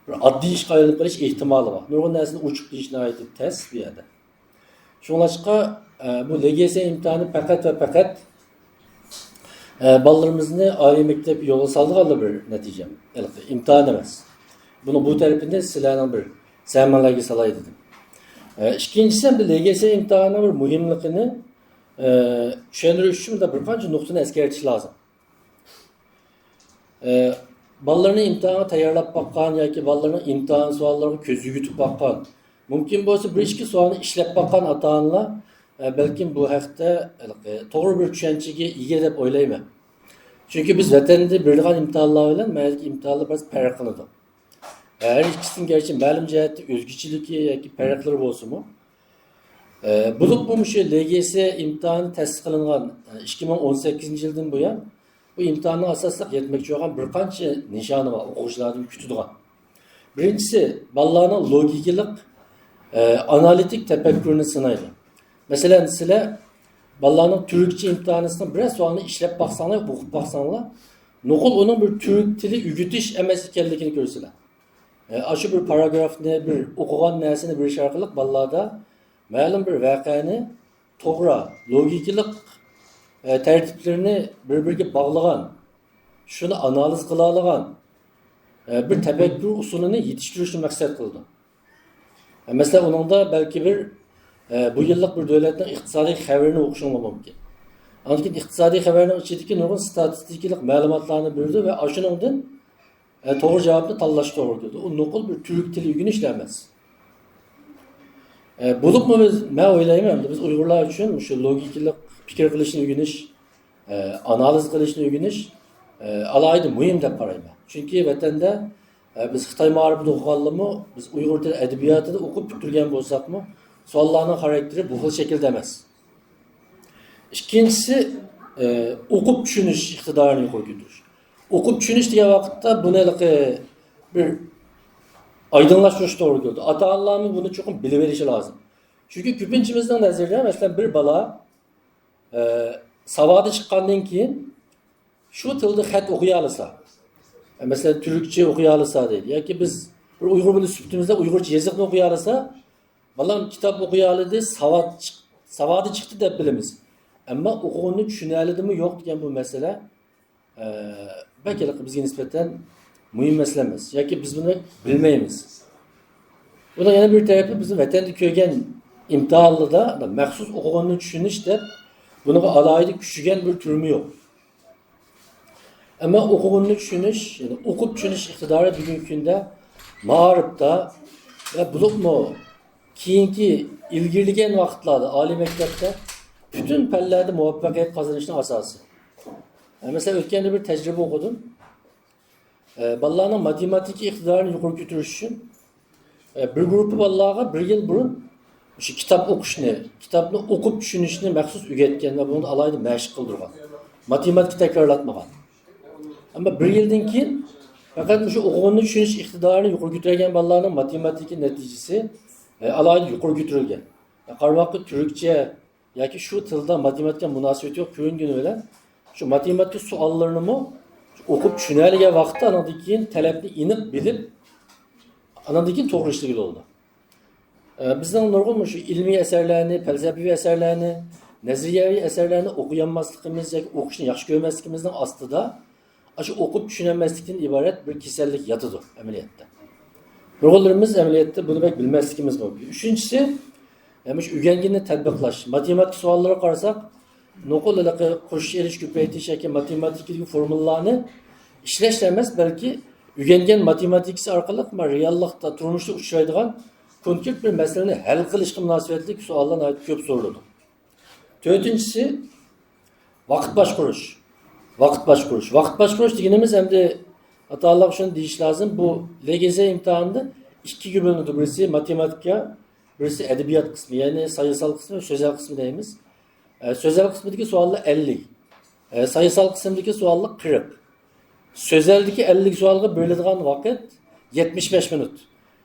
bir adli iş kayılıp kaliş ihtimali var. Nurgun dersinde uçuk deyişine ait test bir yerde. Şunlaşka bu LGS imtihanı fakat ballarımızın Ali mektep yolu saldığı bir neticem. İmtihan demez. Bunu bu tarafında silahla bir sehmanlarga salay dedim. İkincisi de LGS imtihanı bir muhimlikini düşündürüş için de bir kanca noktunu eskertiş lazım. Ballarını imtihana tayarlap bakkan ya ki ballarını imtihan suallarını közü yutup bakkan. Mümkün olsa bir iki sualını işlep bakkan atağınla belki bu hafta doğru bir düşünceye iyi dep oylayma. Çünkü biz vatanda birliğin imtihanlarıyla belki imtihanlar biraz farklıdır. Her ikisinin gerçi ma'lum cihette özgüçülüki yoki farkları olsun mu? Bulup bu müşü LGS imtihanı tasdik kılınan 2018 yıldan bu yan bu imtihanı asaslık yetmekçi olan bir kança nişanı var okuyuculardan kütüdüğün. Birincisi ballarının logikilik analitik tefekkürünü sınaydı. Mesela sizler ballarning Türkçe imtihanısını biraz sualını işlep baksanlar, okup baksanlar, nokul onun bir Türk tili ügütüş emas ekanligini görsünler. Aşı bir paragrafını, bir okugan narsani bir şarkılık ballarda ma'lum bir voqeani to'g'ri, logikalik tertiplerini bir-biriga bog'lagan, shuni analiz qila olgan bir tefekkür usulini yetishtirishni maqsad qildi. Mesela onunda belki bir bu yıllık bir devletin iqtisodiy xabarini o'qishing mumkin. Anki iqtisodiy xabarning ichidagi nurg'un statistikalik ma'lumotlarni berdi va ashuningdan to'g'ri javobni tanlashga to'g'ri keldi. U nuqul bir Türk tili o'rganish emas. Bo'libmi men o'ylayman, biz Uyg'urlar uchun shu logikalik fikr qilishni o'rganish, analiz qilishni o'rganish alohida muhim deb qarayman. Chunki vatanda biz Xitoy ma'rifida o'qiganlarmi, biz Uyg'ur tili adabiyotida o'qib bitirgan bo'lsakmi, savollarning xarakteri bu xil shaklda emas. İkincisi o'qib tushunish iqtidorini yuqori ko'tarish. O'qib tushunish degan vaqtda buni bir aydınlaştırış doğru geldi. Ata-Allah'ın bunu çok bilip verişi lazım. Çünkü köpünçimizden nazarda mesela bir bala savadı çıkandan keyin şu tilde xat okuya alsa. Mesela Türkçe okuya alsa değil. Ya ki biz bir Uygur bilen sübtümüzde Uygurca yazıkını okuya alsa, balam kitap okuya aldı, savadı çıktı da bilimiz. Ama okuğunu düşünelidi mi yok diyen bu mesele belki bizge nispeten mühim meselemiz. Ya ki biz bunu bilmeyimiz. Buna yana bir tarafı bizim vatanda köygen imtihanlıda da məxsus okuğunu düşünüş de bunu alaydı küçügen bir türümü yok. Ama okuğunu düşünüş, yani okup düşünüş iktidarı bugünkü günde mağarıpta ve bulup mu kiyinki ilgiligen vakitlerde, âli mektepte bütün pellerde muvaffakiyet kazanışının asası. Yani mesela ötkende bir tecrübe okudum. Ballarning matematik iqtidorini yuqori ko'tarish uchun bir guruhi ballarga bir yil burun shu kitob o'qishni, kitobni o'qib tushunishni maxsus o'rgatgan va buni alohida mashq qildirgan. Matematik takrorlatmagan. Ammo bir yildan keyin faqat shu o'quvni tushunish iqtidorini yuqori ko'targan ballarning matematiki natijasi alohida yuqori ko'tarilgan. Qarvaqi turkcha yoki shu tilda matematika munosabati yo'q ko'ringani bilan shu matematik savollarini o'qib tushunadigan vaqtda anadan keyin talabni aniq bilib anadan keyin to'g'ri ishlagan bo'ldi. Bizning nurg'un shu ilmiy asarlarni, falsafiy asarlarni, nazariyaviy asarlarni o'qiyanmasligimiz yoki o'qishni yaxshi ko'rmasligimizning ostida shu o'qib tushunolmaslikdan iborat bir kasallik yotadi amaliyotda. Nurg'unlarimiz amaliyotda buni bak bilmasligimiz mumkin. Uchinchisi, shu o'rganganni tatbiqlash. Matematik savollarga qarasak, nuqullarga qo'shish elish ko'paytirish yoki matematikdagi formulalarni ishlash emas, balki o'rgangan matematikasi orqali reallikda turmushda uchraydigan konkret bir masalani hal qilishga munosabatli savollar ko'p so'raladi. To'rtinchisi vaqt boshqarish. Vaqt boshqarish deganimiz endi ata-Allah shuni deyish lozim. Bu LGS imtihanida ikkiga bo'linadi. Birisi matematika, birisi adabiyot qismi, ya'ni sayısal qismi, so'zal qismi deymiz. Sözel kısmındaki suallar 50. Sayısal kısmındaki suallar 40. Sözeldeki 50 sualga bölünadigan vakit 75 minut.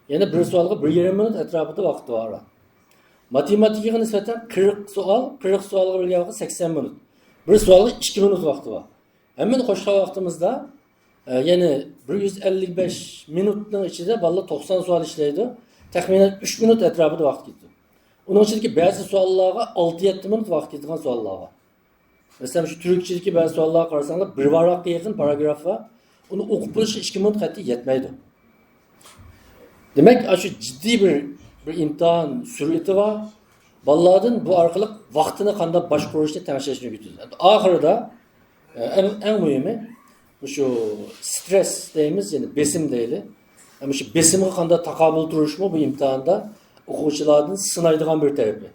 Yani bir sualga 1,5 minut etrafında vakti var. Matematikga nisbatan 40 sualga bölüngan vakit 80 minut. Bir sualga 2 minut vakti var. Hemen qo'shgan vaqtimizda yani 155 minutning ichida balla 90 sual ishlaydi. Taxminan 3 minut etrafında vaqt ketdi. Onun içindeki bazı suallarga 6-7 minut vaqt ketgan suallar var. Mesela şu Türkçedeki bazı suallarga qarasanlar bir varaqqa yaqin paragraf var. Onu o'qib bilish 2 minut qat'iy yetmaydi. Demek şu ciddi bir imtihan surati var. Ballardan bu orqali vaqtini qanday boshqarishni tanishni o'rgatadi. Oxirida en muhimi şu stres deymiz, yani besim deyli. Ama şu besimga qanday taqobil turishmi bu imtihanda o'quvchilardan sınaydigan bir tarafı.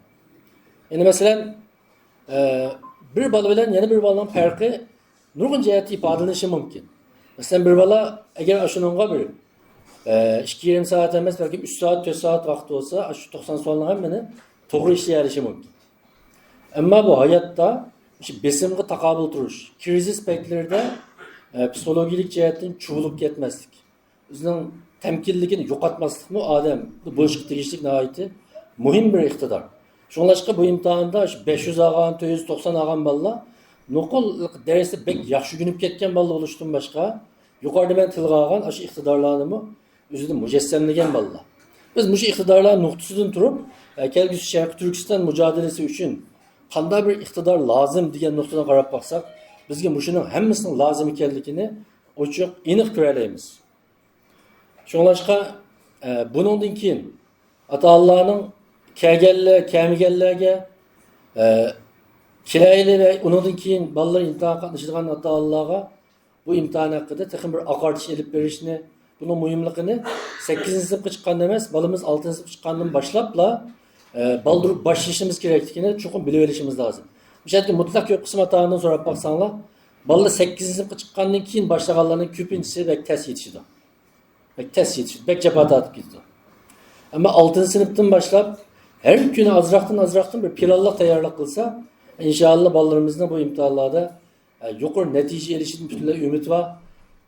Yani mesela bir bala bilen yana bir balaning farqi nurg'un jihati ifodalanishi mumkin. Mesela bir bala agar ashuningga bir 2,5 soat emas, balki 3 soat, 4 soat vaqt olsa, shu 90 savolning hammani to'g'ri ishlay olishi mumkin. Ammo bu hayotda shu besimga taqobil turish, krizis paytlarida psixologik jihatdan chuvilib ketmaslik, o'zining temkinligini yo'qotmaslikmi odam bu bo'lishga tegishli nihoyatda muhim bir iqtidor. Şunlaşqa bu imtihanda 500 ağan, 490 ağan balla nuqul dersi bek yaxşı günüp ketken balla oluştun başka. Yukarıda ben tilga ağan aşı iqtidarlarını özüde mücessemlegen balla. Biz bu iqtidarlar nuqtasından turup kelgüsü Şarkı Türkistan mücadelesi üçün qanday bir iqtidar lazım degan nuqtadan qarab baqsak, bizga mushuning hammasining lazım ekanligini ochiq aniq ko'ralaymiz. Shunlashqa buningdan keyin ata Allohning kelganlarga kelayli va undan keyin bolalar imtihon qatnashadigan ata Allohga bu imtihon haqida texim bir aqartish elib berishni, buning muhimligini 8-sinfga chiqqanda emas, balamiz 6-sinfga chiqqandan boshlabla baldırıp başlayışımız gerektiğini çok bilip olishimiz lazım. Müşahede mutlak yok kısım hatanından sonra baksanlar, ballı 8. sınıfga çıkkandan keyin başlaganlarning ko'pinchisi bek tez yetişidi. Bek jabata atıp gitti. Ama 6. sınıftan başlap her günü azraqdan bir planlıq tayyorlik qilsa, inşallah ballarımızın bu imtihonlarda yuqori natija erishidan butunlay umid var.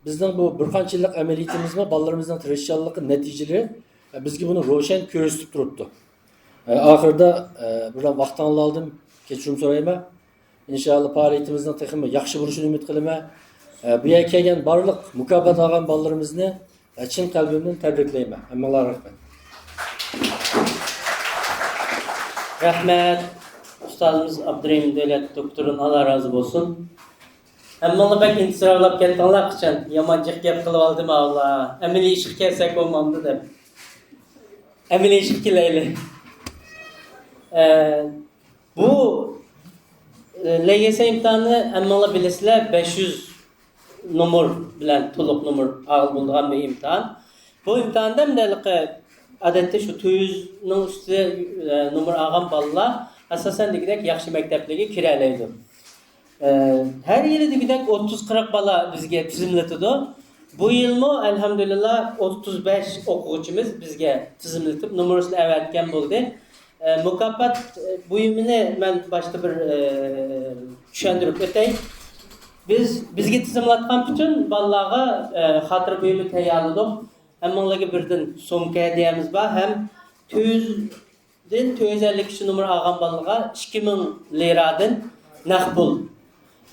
Bizning bu bir qancha yillik amaliyatimizda ballarımızın tirishchanligi natijalari bizga buni ro'shan ko'rsatib turibdi. Ahırda buradan vaqtını aldım. Kechirim so'rayman. İnşallah faoliyatimizning texmi yaxshi bo'lishini umid qilaman. Bu yerga kelgan barliq mukofot olgan bolalarimizni chin qalbimdan tabriklayman. Hammalarga rahmat. Rahmet. Ustazımız Abdurrahim Devlet doktorun Allah razı olsun. Hammalar bek intizorlab ketdilar qachon yomonchiq gap qilib oldim Allah. Amaliy ishga kelsak bo'lmamdi deb. Amaliy ishga kelaylik. Bu LGS imtihanı hammalar bilasizlar 500 numar bilan to'liq numar ağıl bo'lgan bir imtihan. Bu imtihanda odatda shu 200 ning ustida numar olgan bolalar asosan degidek yaxshi maktablarga kira oladi. Her yili degidek 30-40 bola bizga tizimlatadi. Bu yilmi elhamdülillah 35 o'quvchimiz bizga tizimlatib numarasini avatgan bo'ldi. Mukofot buyumini men başta bir tushuntirib o'tay. Bizga tizimlatgan bütün bolalarga xatir buyumi tayyorladik. Hammalarga birdan so'mka deyamiz bor, ham 200 dan 250 kishi numar olgan bolalarga 2000 liradan naqd pul.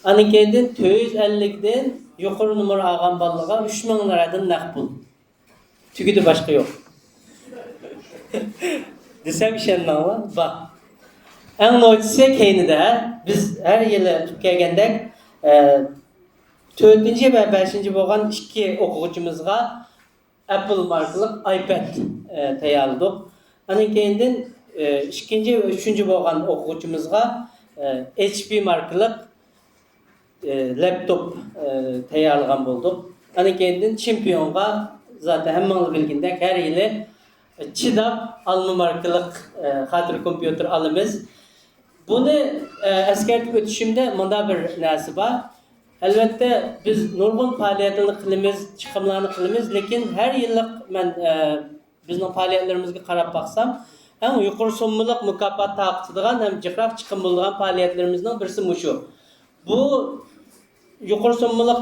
Anan keyin 250 dan yuqori numar olgan bolalarga 3000 liradan naqd pul. Tugidi boshqa yo'q. Desem işenler bak. En noçisi keynide biz her yılı gelgendek 4. ve 5. boğan 2 okuğucumuzga Apple markalık iPad tayarladık. Onun keyinden 2. ve 3. boğan okuğucumuzga HP markalık laptop tayarlagan bulduk. Onun keyinden Champion'a zaten hemen bilgindek her yılı Çidap alma markalık xatir kompüter alımız. Bunu eskertip ötüşümde manda bir narsa var. Elbette biz nurgun faaliyetini qilamiz, chiqimlarni qilamiz, lekin her yıllık ben bizning faaliyetlerimizga qarab baksam, en yuqori so'mliq mukofot taqdigan hem jiqroq chiqim bo'lgan faaliyetlerimizning birisi mushu. Bu yuqori so'mliq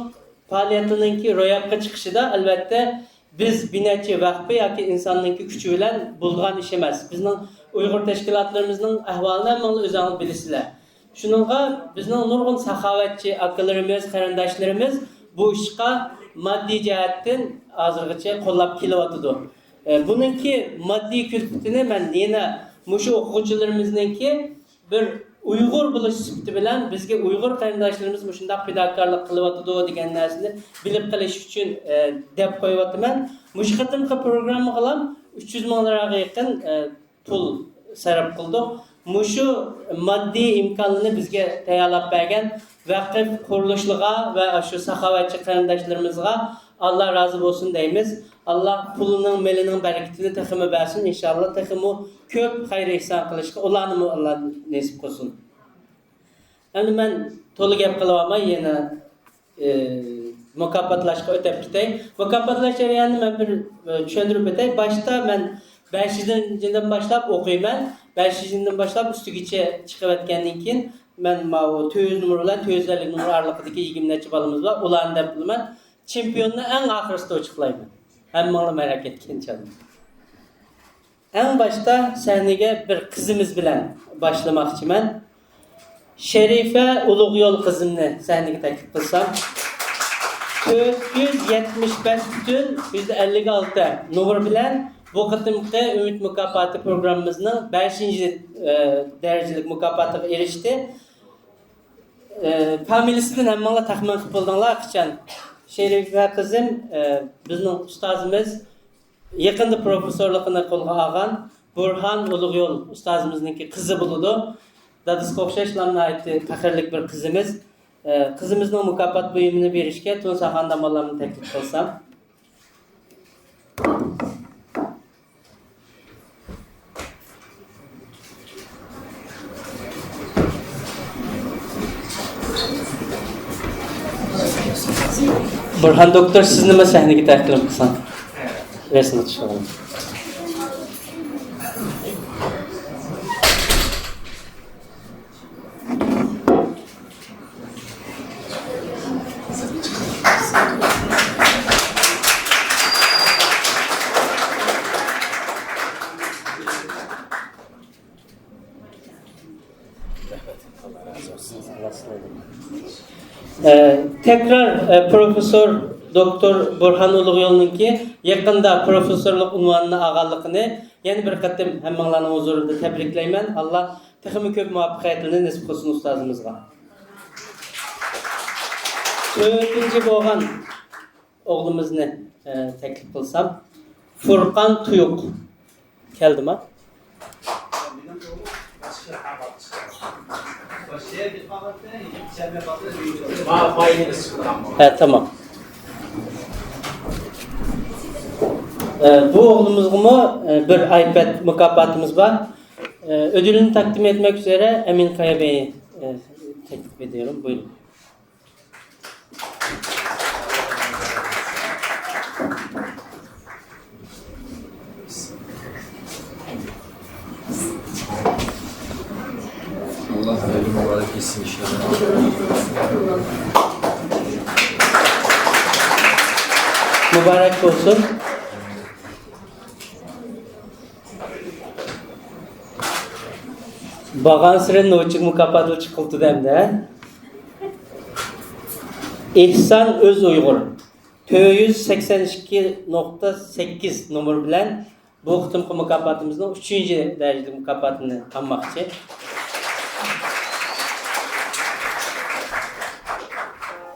faoliyatiningki ro'yobga chiqishida albatta biz binachi vaqti yoki insonninki kuchi bilan bo'lgan ish emas. Bizning Uyg'ur tashkilotlarimizning ahvolini hammangiz o'zingiz bilasizlar. Shuningga bizning nurg'un saxovatchi akalarimiz, qarindoshlarimiz bu ishga moddiy jihatdan hozirgacha qo'llab kelyotdi. Buningki moddiy kulfatini men yana mushu o'quvchilarimizningki bir Uyg'ur bo'lish sifati bilan bizga Uyg'ur qarindoshlarimiz shunday fidokorlik qilyotdi degan narsani bilib qilish uchun deb qo'yapman. Mushu qatimqi programma qilam 300 ming liraga yaqin pul sarf qildik. Mushu moddiy imkonini bizga tayyorlab bergan vaqf qurilishligiga va shu saxovatchi qarindoshlarimizga Allah razı olsun deymiz. Allah pulunun, melinin bereketini teximi bersin. İnşallah teximi köp hayır ihsan qilishga ularni Allah nasip qilsin. Endi men to'liq gap qilaman, yana mukofotlashga o'tib ketay. Mukofotlash jarayonini men bir tushuntirib o'tay. Boshda men 5-dan boshlab o'qiyman. 5-dan boshlab ustigacha chiqib o'tgandan keyin men mana 200 numar bilan 250 numar oralig'idagi 20 necha balamiz bor. Ularni deb bilaman. Chempionni eng oxirisida o'chiqlayman. Hammalar merak etgan chalim. En başta sahneye bir kızımız bilen başlamak için Şerife Ulugyol kızımını sahneye teklif kılsam. 475,56 numar bilen bu kıtımkı Ümit Mükafatı programımızın 5. derecelik mükafatına erişti. Familisinden hemmanla takman kıpıldanlar için Şerife kızım bizim ustazımız yakında profesörlüğüne kolga algan Burhan Ulugyol ustazımızınki kızı buludu. Dadız Kokşaşlam'la ait fakirlik bir kızımız. Kızımızın mükafat buyumunu verişke tüm sahandamalarını teklif kılsam. Burhan doktor siz nima sahnege taklif kılsan? Resmi tutuşalım. Tekrar Profesör Doktor Burhan Ulugyol'unki yakında profesörlük unvanını ağalıqını yeni bir katım hemmanlarının huzurunda tebrikleymen. Allah texmi köp muvaffaqiyatini nasip kılsın ustazımızga. Öğretinci boğan oğlumuzni teklif kılsam. Furkan Tuyuk. Geldi mi? Tamam. Bu oğlumuzga bir iPad mükafatımız var. Ödülünü takdim etmek üzere Emin Kaya Bey'i teklif ediyorum. Buyurun. Allah hayırlı mübarek etsin inşallah. Mübarek olsun. Bağan sıra noçuk mükafatlı çıkıldı demde. İhsan Öz Uygur 282.8 numar bilen bu kıtımkı mükafatımızın 3. dereceli mükafatını almak için.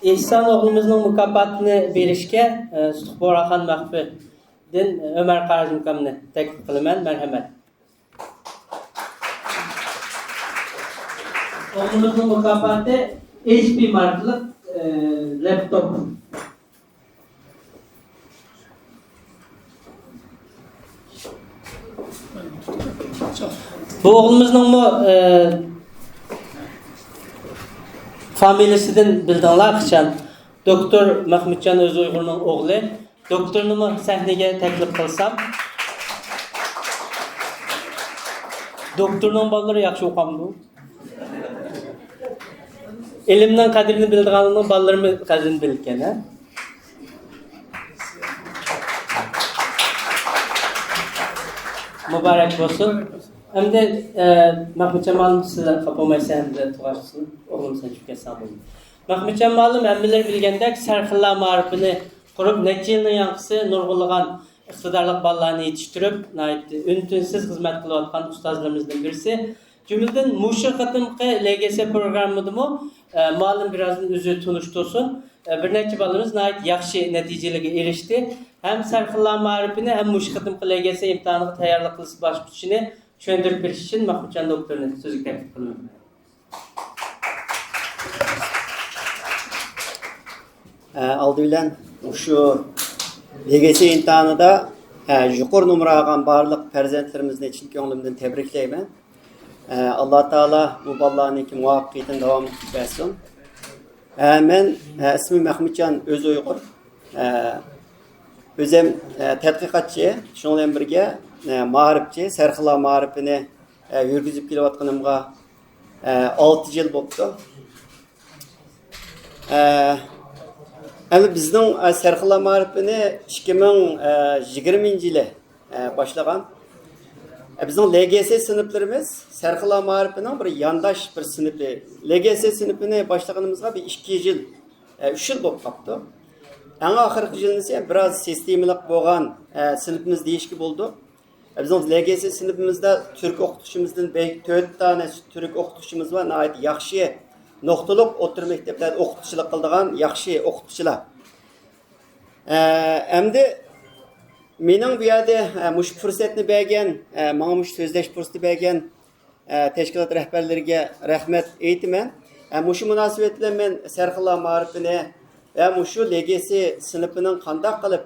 İhsan oğlumuzun mükafatını verişke Suhborahan Mahfi'den Ömer Karacımkam'ını teklif kılımen merhamet. Oğlumuzun mükafatı HP markalı laptop. Bu oğlumuzun mu familiyasından bildiğinler için Doktor Mahmutcan Öz Uygur'un oğlu. Doktorumu sahneye teklif kılsam. Doktorun balaları yaxşı oqamdı. Elimden kadrini bildiğinin balalarımı kadrini bilirken. Mübarek olsun. Hem de Mahmutcan malum sizler kapamaysan da tuğarsın. Oğlum sen çok hesap olun. Mahmutcan malum emmiler bilgendek Serxilla marifini kurup neçe yılın yankısı nurgulluğan iqtidarlıq balalarını yetiştirip üntünsiz hizmet kılıvatkan ustazlarımızdan birisi. Cümleden muşu kıtımkı LGS programıdı mı malum birazdan özü tunuştursun. Bir neçe balımız yaxşı neticelige erişti. Hem Serxilla marifini hem muşu kıtımkı LGS imtihanı tayarlıq kılısı başpütüşünü çöndürüp bir için Mahmutcan doktorunu sözü teklif kılıyorum. Aldı bilen şu LGS imtihanıda yuqur numara algan barlıq perzentlerimizden için köngülümden tebrikleymen. Allah Teala bu ballarınki muvaffaqiyetini devam etsin. Men ismim Mahmutcan Öz Uygur. Özüm tədqiqatçı, şununla birge mağripçi, Serxilla mağripini yürgüzüp kelyapatkanımga 6 yıl boptu. Bizning Serxilla ma'rifini 2020 yılı başlagan. Bizim LGS sınıflarımız Serkıla Mağrip'in bir yandaş bir sınıfı. LGS sınıfını başladığımızda bir 2 yıl, 3 yıl bolup kaptı. En ahırkı yılın ise biraz sistemlik boğan sınıfımız değişik oldu. Bizim LGS sınıfımızda Türk okutuşumuzdan 4 tane Türk okutuşumuz var. Nəhayət yaxşı noktalık otur mektepler okutuşçuluk kıldığan yaxşı okutuşçular. Endi mening bu yerda mush fursatni bergan, menga mush so'zlash fursati bergan tashkilot rahbarlariga rahmat aytaman. Mushu munosabat bilan men Serxilla ma'rifini va mushu LGS sinfining qanday qilib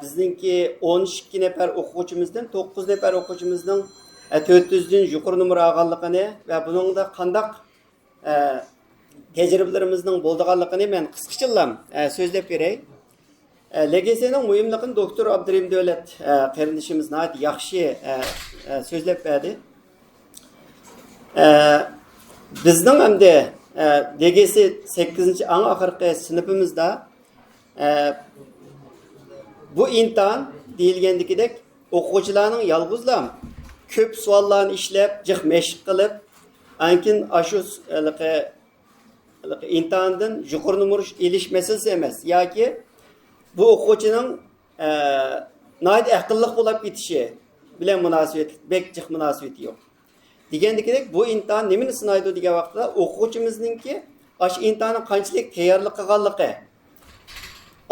bizningki 12 nafar o'quvchimizdan 9 nafar o'quvchimizning 400 dan yuqori numar olganligini va buningda qanday tecrübelerimizin bo'lganligini men qisqacha so'zlab beray. LGS'nin mühimliğini Doktor Abdurrahim Devlet kardeşimiz nəhayət yaxşı so'zlab berdi. Bizning hamda LGS 8. ang oxirgi sinfimizda bu imtihan deyilgandikidek o'quvchilarning yolg'izlam ko'p savollarni ishlab, jiq mashq qilib, ankin ashu imtihondan yuqori numar elish masalasi emas, yoki bu o'quvchining nəhayət aqlliq bo'lib ketishi bilan munosabat, bek jiq munosabati yo'q. Degandikidek bu imtihon nimani sinaydi degan vaqtda o'quvchimizningki ash imtihonni qanchalik tayyorlik qilganligi,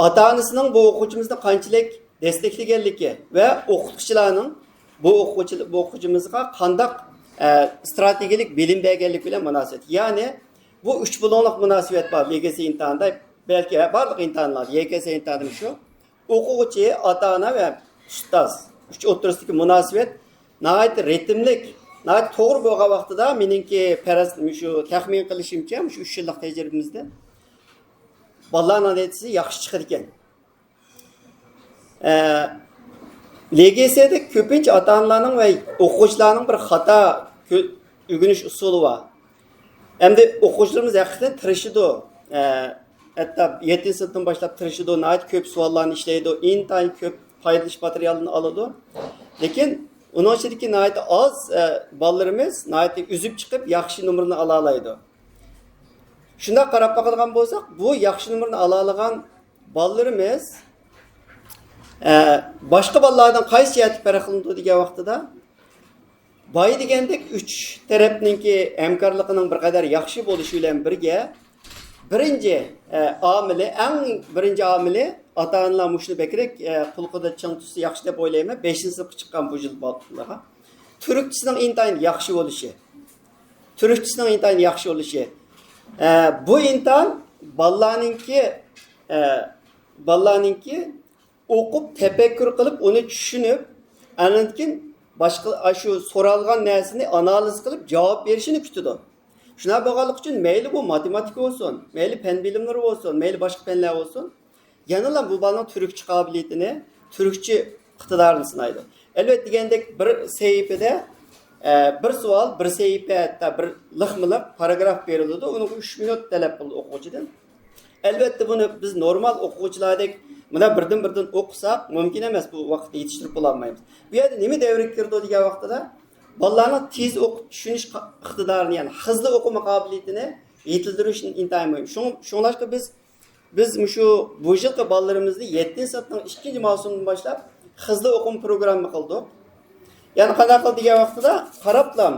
ota-onasining bu o'quvchimizni qanchalik desteklaganligi va o'qituvchilarning bu o'quvchimizga qanday strategik bilim berganligi bilan munosabat. Ya'ni bu 3 bo'lonliq munosabat bor LGS imtihonida, balki barliq imtihonlarda, YKS imtihonida shu. O'quvchi, ota-ona va ustoz uch o'rtasidagi munosabat nəhayət ritmlik, nəhayət to'g'ri bo'lgan vaqtida meningki faraz shu taxmin qilishimcha, shu 3 yillik tajribamizda bolalarning natijasi yaxshi chiqar ekan. LGS'de ko'pincha ota-onalarning va o'quvchilarning bir xato o'rganish usuli bor. Endi o'quvchilarimiz haqiqatan tirishadi. Hatta 7. sınıfdan başlap tirishadi, nəhayət ko'p savollarni ishlaydi, intayin ko'p foydali materialni oladi. Lekin onun içindeki nəhayət az bolalarimiz nəhayət üzüb chiqib yaxshi numarni ola oladi. Shunda qarab baxadigan bo'lsak, bu yaxshi numarni ola olgan bolalarimiz boshqa bolalardan qaysi jihatda farq qiladi degan vaqtida boy degandek 3 tarafninki hamkorligining bir qadar yaxshi bo'lishi bilan birga birinchi amili ota-onalar mushuni bekrek qulqida ching tutsa yaxshi deb o'ylayman. 5-sinfga chiqqan bu yil bolalarga turkchisining intayin yaxshi bo'lishi. Bu imtihan bolalarninki o'qib tefekkür qilib, uni tushunib, andan boshqa shu so'ralgan narsani analiz qilib javob berishini kutadi. Shuna bo'lganlik uchun mayli bu matematika bo'lsin, mayli fen bilimlari bo'lsin, mayli boshqa fanlar bo'lsin, yanıla bu bolaning turkcha qobiliyatini, turkcha iqtidorini sinaydi. Albatta degandek bir sahifada bir savol, bir sahifada bir liqmiliq paragraf beriladi. Uni 3 minut talab qildi o'quvchidan. Albatta buni biz normal o'quvchilardek mana birdan o'qisak mumkin emas, bu vaqtda yetishtirib bo'lmaymiz. Bu yerda nima davrga kirdi degan vaqtida bolalarning tez o'qib tushunish iqtidorini, ya'ni hızlı o'qima qobiliyatini yetildirishni intayin muhim. Shunlashqa biz shu bu yilgi bolalarimizni 7-sinfning 2 mavsumidan boshlab hızlı o'qim programma qildik. Ya'ni qanday qildi degan vaqtida qarablam.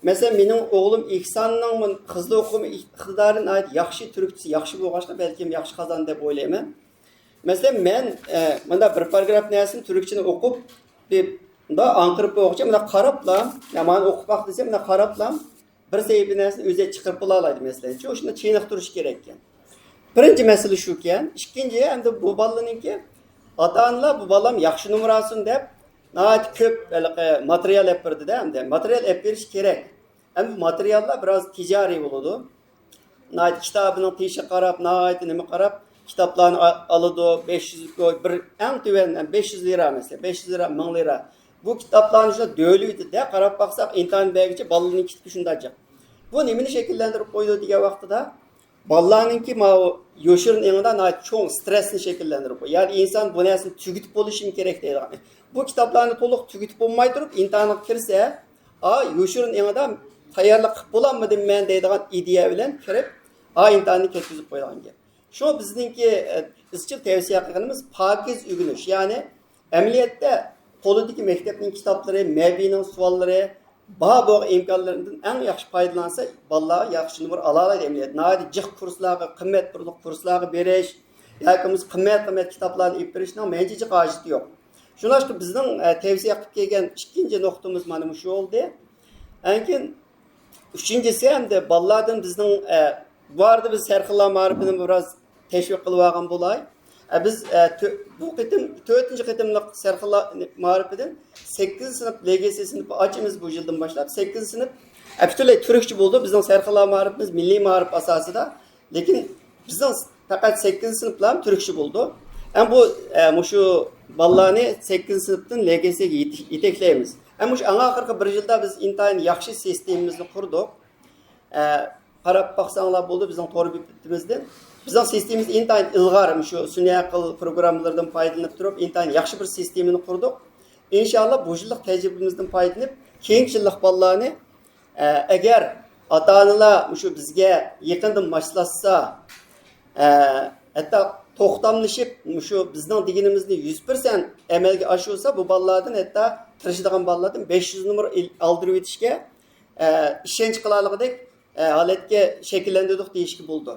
Mesela mening o'g'lim Ihsonning hızlı o'qim iqtidorini yaxshi turkchisi yaxshi bo'lg'achqa balkim yaxshi qazon deb o'ylayman. Mesela men bunda bir paragraf narsani turkchani o'qib da anqirib o'qishim, bunda qarablam, ya'ni o'qib vaqt desam, bunda qarablam bir sahifa narsani o'zi chiqarib qo'ya oladi masalan. Shunda chiniqtirish kerak ekan. Birinchi masala shu ekan. Ikkinchi endi bu bolalarningki ota-onalar bu bolam yaxshi numar olsin deb nəhayət ko'p material olib berdi-da, endi material olib berish kerak. Endi materiallar biroz tijoriy bo'ladi. Nəhayət kitobining teshi qarab, nəhayət nima qarab kitaplarni aladi, 500 bir eng tuvan 500 lira mesela, 500 lira, 1000 lira. Bu kitaplarni shuna do'luydi-da, qarab baqsaq imtihon bergichi bolalarning kitibi shundacha. Bu nimani shakllantirib qo'ydi degan vaqtida Ballarınki ma yoşurun yanında nait çok stresini şekillendirir. Yani insan bu nesini tügütüp oluşum gerek değil. Bu kitaplarını toluk tügütüp olmay durup internete kirse, yoşurun yanında tayarlık bulanmadım ben deydiğin ideya bilen kirip, internete ketkizip koyulan gel. Şu bizninki izçil tavsiye kılganımız pakiz ügünüş. Yani emniyette politik mektepnin kitapları, mevbinin sualları, bu imkanlarından en yaxşı faydalansa, vallahi yaxşı numara alalaydı emniyet. Nadi cık kursları, kıymet burluk kursları beriş, yakımız kıymet kitaplarını ip berişten bence cık acıtı yok. Şuna işte bizden tavsiye kılıp gelgen ikinci noktamız manım şu oldu. Enkin üçüncüsü hem de vallahi bizden vardı biz Serhilla Marif'inin biraz teşvik kılıvagan bulay. Biz bu kıtım 4. kıtımlık Serhilla Marif'inin 8. sınıf LGS sınıfı açımız bu yıldan başlap 8. sınıf bütünlüğü Türkçe buldu. Bizden Serhilla Marif'imiz milli marif asasında. Lakin bizden fakat 8. sınıflar Türkçe buldu. Bu şu vallahi 8. sınıftan LGS'ye itekleyemiz. Bu ana ahırkı bir yılda biz intayın yaxşı sistemimizni kurduk. Qarab baxsanlar bo'ldi bizning to'g'ri bitimizda. Bizning sistemimiz intayin ilg'or shu sun'iy aql programmalardan foydalanib turib, intayin yaxshi bir sistemani qurdik. İnşallah bu yillik tajribamizdan foydalanib, keyingi yillik bolalarni agar ota-onalar shu bizga yaqindan boshlashsa, hatto to'xtamlashib shu bizning deganimizni 100% amalga oshirsa, bu bolalardan hatto tirishadigan bolalardan 500 numar oldirib o'tishga ishonch qilarligidek halatga shakllantirdik deyishki bo'ldi.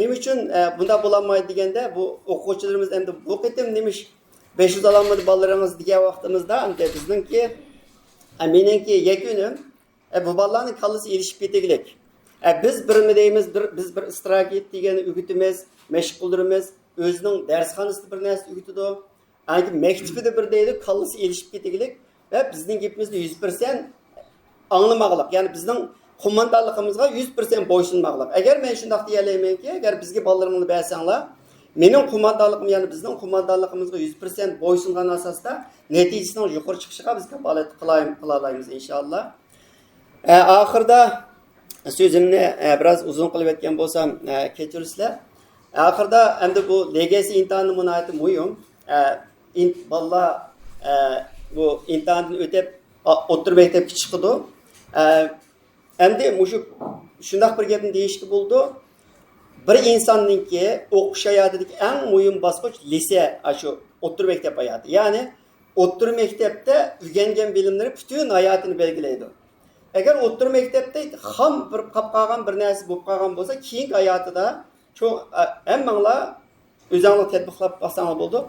Nima uchun bunda bo'lanmaydi deganda bu o'quvchilarimiz endi bu qitim nemish 500 ololmadi bolalaringiz degan vaqtimizda endi bizningki meningki yakunim bu bolalarning kallasi erishib ketaylik. Biz birmi deymiz, biz bir istirohat degan o'gitimiz, mashg'ullarimiz o'zining darsxonasida bir narsa o'gitidi. Anki maktabida bir deydi, kallasi erishib ketaylik va bizning gapimizni 100% anglamagliq. Ya'ni bizning qo'mondonligimizga 100% bo'ysunmoqlik. Agar men shunday deyalaymanki, agar bizga bolalarimni bersanglar, mening qo'mondonligim, ya'ni bizning qo'mondonligimizga 100% bo'ysungan asosda natijasining yuqori chiqishiga biz kafolat qilaymiz inshaalloh. Oxirida so'zimni biroz uzun qilib aytgan bo'lsam, kechirsizlar. Oxirida endi bu LGS imtihoni munoyati muhim. Bolalar bu imtihonni o'tib o'rta maktabga chiqdi. Endi shunday bir gapni deyishki bo'ldi. Bir insonninki o'qish hayotidagi eng muhim bosqich lise, shu o'rta maktab hayoti. Ya'ni o'rta maktabda o'rgangan bilimlari butun hayotini belgilaydi. Agar o'rta maktabda ham bir qolib qolgan bir narsa bo'lib qolgan bo'lsa, keyingi hayotida hammanglar o'zinglar tatbiqlab qolsanglar bo'ldi.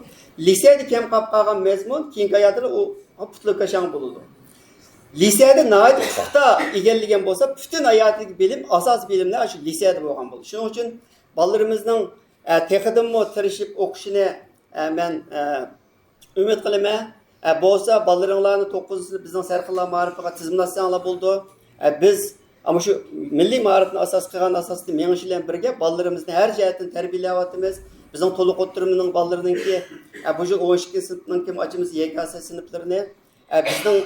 Liseda kam qolib qolgan mazmun keyingi hayotida u putlab qashang bo'ladi. Lisede nait puxta egallagan bo'lsa, butun hayotdagi bilim, asos bilimlar shu liseda bo'lgan bo'ldi. Shuning uchun bolalarimizning texidimmo tirishib o'qishini men umid qilaman. Bo'lsa bolalaringlarni 9-sinf bizning Serhilla Ma'rifiga tizimlatsanglar bo'ldi. Biz ama shu milliy ma'rifni asos qilgan asosda mengish bilan birga bolalarimizni har jihatdan tarbiyalayapmiz. Bizning to'liq o'tirimining bolalariniki bu yil 12 sinfning ochimiz YKS sinflarini bizning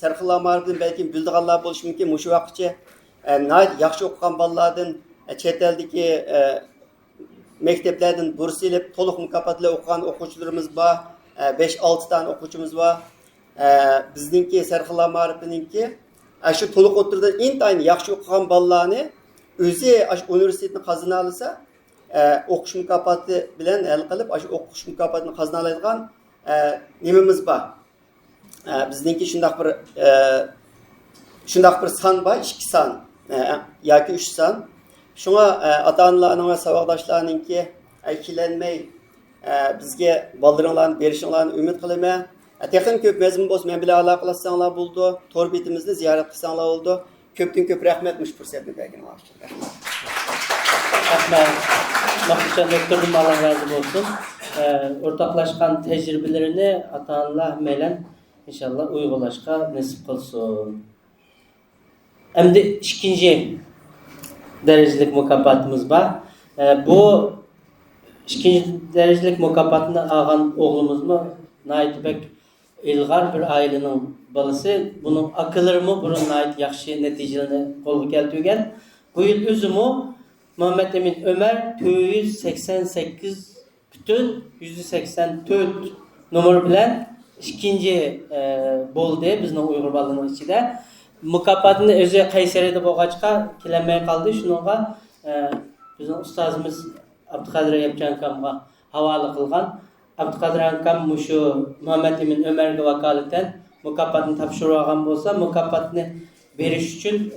Serhilla Ma'rifdan belki bildiganlar bo'lishi mumkin. Mushu vaqtcha yaxshi o'qigan bolalardan chet eldagi maktablardan burs ilib to'liq mukofotlar o'qigan o'quvchilarimiz bor. 5-6 tane o'quvchimiz bor. Bizningki Serhilla Ma'rifiningki shu to'liq o'tirdan intayin yaxshi o'qigan bolalarni o'zi universitetni qazana olsa, o'qish mukofoti bilan hal qilib, shu o'qish mukofotini qazana oladigan nimamiz bor. Bizningki shunday bir son bor, 2 son yoki 3 son. Shunga ota-onalarning va saboqdoshlarningki aykilanmay bizga bolalaringlarni berishinglarni umid qilaman. Texnik ko'p mazmun bo'lsa, men bilan aloqa qilsanglar bo'ldi. Tor betimizni ziyorat qilsanglar bo'ldi. Ko'pdan ko'p rahmat mush fursatni berganingiz uchun. Rahmat. Mahmudjon doktordan Allah razı olsun. Ortaklaşkan tecrübelerini ata-onalar bilan inşallah uygulashga nasip qilsin. Endi ikinci derecelik mukofotimiz var. Bu ikinci derecelik mukofotini olgan o'g'limizmi Naytbek ilg'or bir ailening balası. Bunun akıllarımı bunun ait yaxshi natijalarni qo'lga keltirgan. Bu yıl özümü Muhammed Emin Ömer 288 bütün 184 numara bilen ikinci boldu bizning Uyg'ur balının içinde. Mukopotni o'zi Qayserida bo'lg'achqa kelinmay qoldi. Shuningga bizning ustozimiz Abduqodir Yapjan akamga havola qilgan. Abduqodir akam shu Muhammed Emin Ömerga vakolatan mukopotni topshirib olgan bo'lsa, mukopotni berish uchun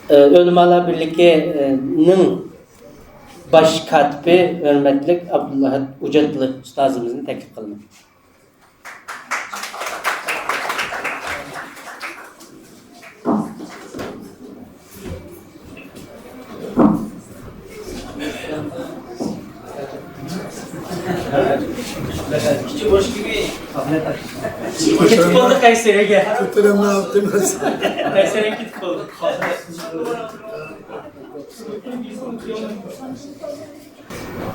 Ölümalar Birliği'nin baş katibi hürmetlik Abdullah Ucatlı ustazımızın teklif kılmak. Küçük boş gibi. Kitap oldu Kayseri'ye. Tuturum altımız. Kayseri'ye kitap oldu.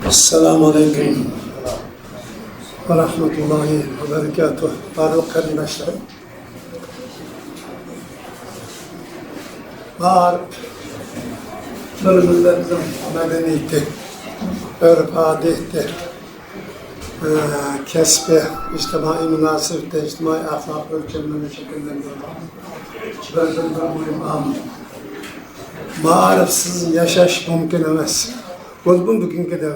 Esselamu Aleyküm ve Rahmetullahi ve Berekatuhu. Varlık kardeşlerim. Var bölümlerimizin medeniyeti, örf adeti, kesbi, içtimai münasebette, içtimai ahlak ölçümlerini şekillendiriyor. Bölümden mühim am. Marifsiz yaşaş mümkün emas. Olubun bugünkü devir.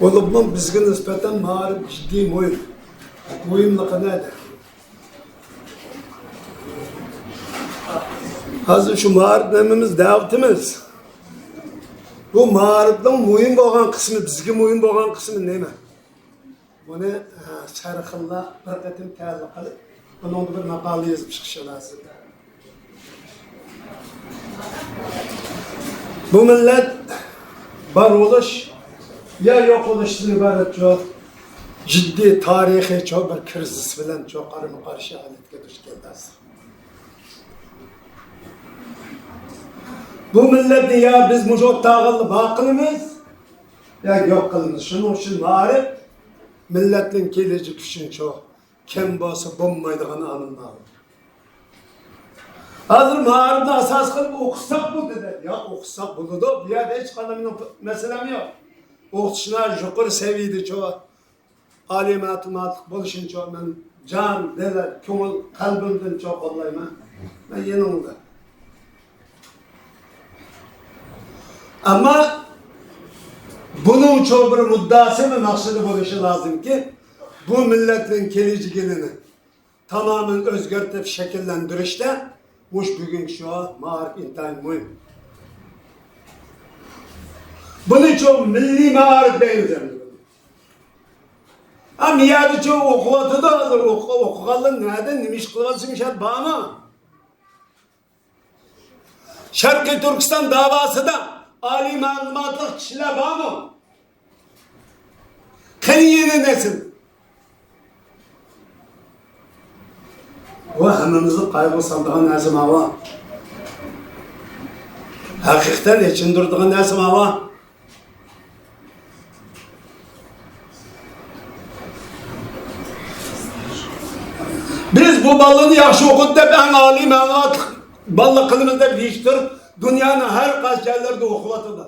Olubun bizge nispeten marif ciddi mühim. Mühimliği nedir? Hazır şu mariflememiz, davetimiz. Bu marifden mühim olan kısmı, bizge mühim olan kısmı neyme? Bunu şarkılla bir katim tazı kılıp, bunun bir makalı yazıp çıkışı lazım. Bu millet var oluş ya yok oluştan ibaret çok ciddi tarihi çok bir kriz bilen çok karşı haletke duş geldi. Bu milleti ya biz mucot tağıllı bakılımız ya yok kılımız. Şunun için marif milletin gelecek için çok kim bası bombaydığını anılmalı. Hazır marifde asas kılıp okusak bu dedi. Ya okusak bunu da bir yerde hiç kanımın meselem yok. Okuşuna yukarı seviydi çoğu. Alimatı buluşun çoğu. Ben can, deler, kömül, kalbimden çok olayım. Ben yeni oldu. Ama bunun çoğu bir muddası ve maksadı buluşu lazım ki bu milletin geleceğini tamamen özgürtüp şekillendirişte muş bugün şu an marif intihar mühim. Bunun çoğu milli marif değil. Ama yerde çoğu okuvatı da hazır. Okukalın nereden nimiş kılvasıymış hadi bağına. Şarkı Türkistan davası da âli malumatlı kişiler bağına. Kıyını nesin? O hemimizi kaygısaldığı nesim hava. Hakikaten için durduğu nesim hava. Biz bu balını yaxşı okuduk da en âli malumat ballı kılımızda değiştir. Dünyanın her kaç yerlerde okuvatıdır.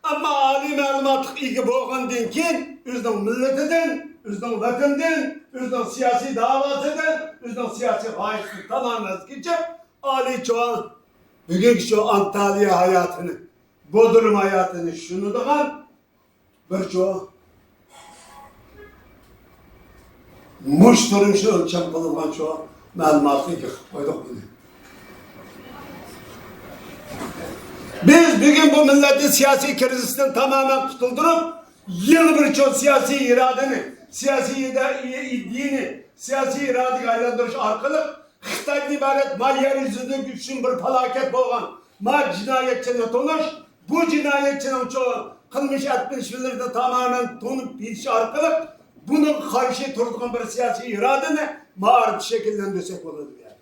Ama âli malumatlık ilgi boğan dinkin, üzden milletinden, üzden vatandan, üzden siyasi davatıdan, üzden siyasi haysiyeti tamamen geçip âli çoğun, bugünkü şu Antalya hayatını, Bodrum hayatını şunu da bir çoğu muş duruşu ölçem kılınan çoğu malumatlı yıkıp koyduk bunu. Biz bugün bu milletin siyasi krizisten tamamen tutuldurup yeni bir çok siyasi iradeni, siyasi dini, siyasi iradeyi aylandırış arkalık Xitay'dan ibaret mal yeryüzünde güçlü bir felaket boğan mal cinayetçine tonuş, bu cinayetçinin çoğu kılmış etmişleri tamamen tonup biliş arkalık bunun karşı durduğun bir siyasi iradeni mağarip şekillendirsek olur yani.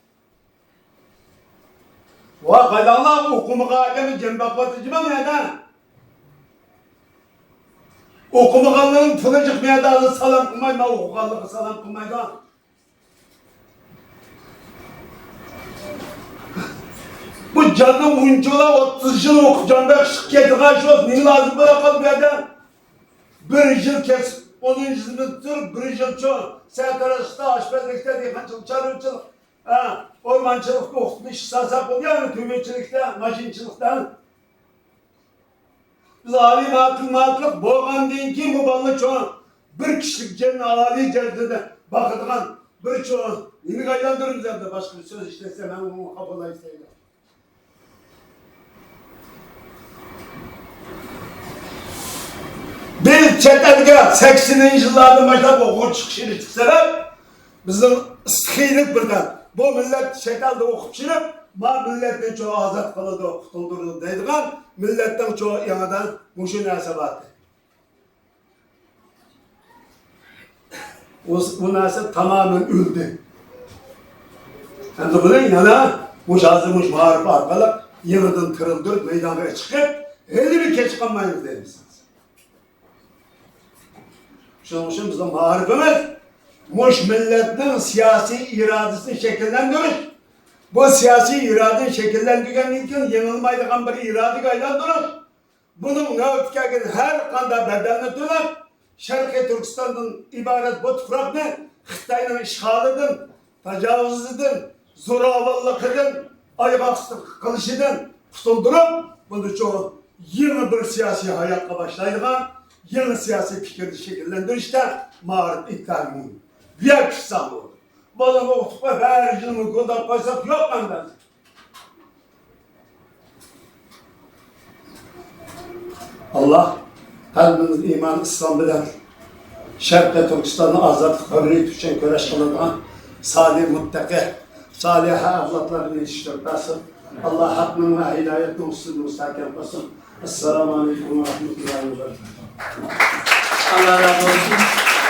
Vakalanlar okumuğa alemi cembakbatıcıma meydan. Okumuğanlığın pılıcık meydanı salam kılmayma, okuğanlığı salam kılmaydan. Bu canım oyuncular 30 yıl okuyacağım. Şirketi karşı olsun. Ne lazım bırakalım bir adam? Bir yıl kes, 10. yılını tutup, bir yıl çoğu. Sekreterlikte, aşpezlikte, dekancılık, çarıkçılık, ormancılıkta okutmuş, sasak oluyor mu? Tümüçülükte, maşinçılıkta. Biz âli makıllık boğan deyin ki bu balı çoğu. Bir kişilik cennet âli cerdede bakıdığan bir çoğu. Yeni kaylandırın üzerinde başka bir söz işlese ben onu kafalayı sevdim. Biz chet elge 80'li yıllardan başlap okul çıkışını çıksalar bizim sıkıylık birden bu millet chet elde okup çıkıp ma milletin çoğu azat kılıdı, okutuldurdu deydiğen milletten çoğu yanadan muşu narsa battı. Bu narsa tamamen öldü. Hem de bunun yana muş azımış marif arkalık yanadan tırıldırıp meydana çıkıp hele bir geç kalmayız demişsiniz. Şunun için bizim marifimiz muş milletin siyasi iradesini şekillendiriş. Bu siyasi iradenin şekillendirdiğinden için yanılmaydıgan bir irade aylandırır. Bunun ne ötkekin her kanda bedelini dönüp Şarkı Türkistan'dan ibaret bu tufrakını Xitay'ın işgalidir, tecavüzüdür, zoravallıkıdır, aybaksızlık kılışıdır tutuldurup bunu çoğu yeni bir siyasi hayatla başlaydıgan yeni siyasi fikirli şekillendirişte marif iddiayım. Bir kişi olur. Bana okutma her yılını kodar koysak yok benden. Allah kalbimiz iman, İslam bilen Şerqi Türkistan'ı azadlık, hürriyet için köreş kılınan salih, muttaki, salih avlatlarını yetiştirmesin. Allah hakkının ve hidayetin usulü müstakim olsun. Esselamu Aleyküm ve Rahmetullahi ve Berekatuhu. Allah razı olsun.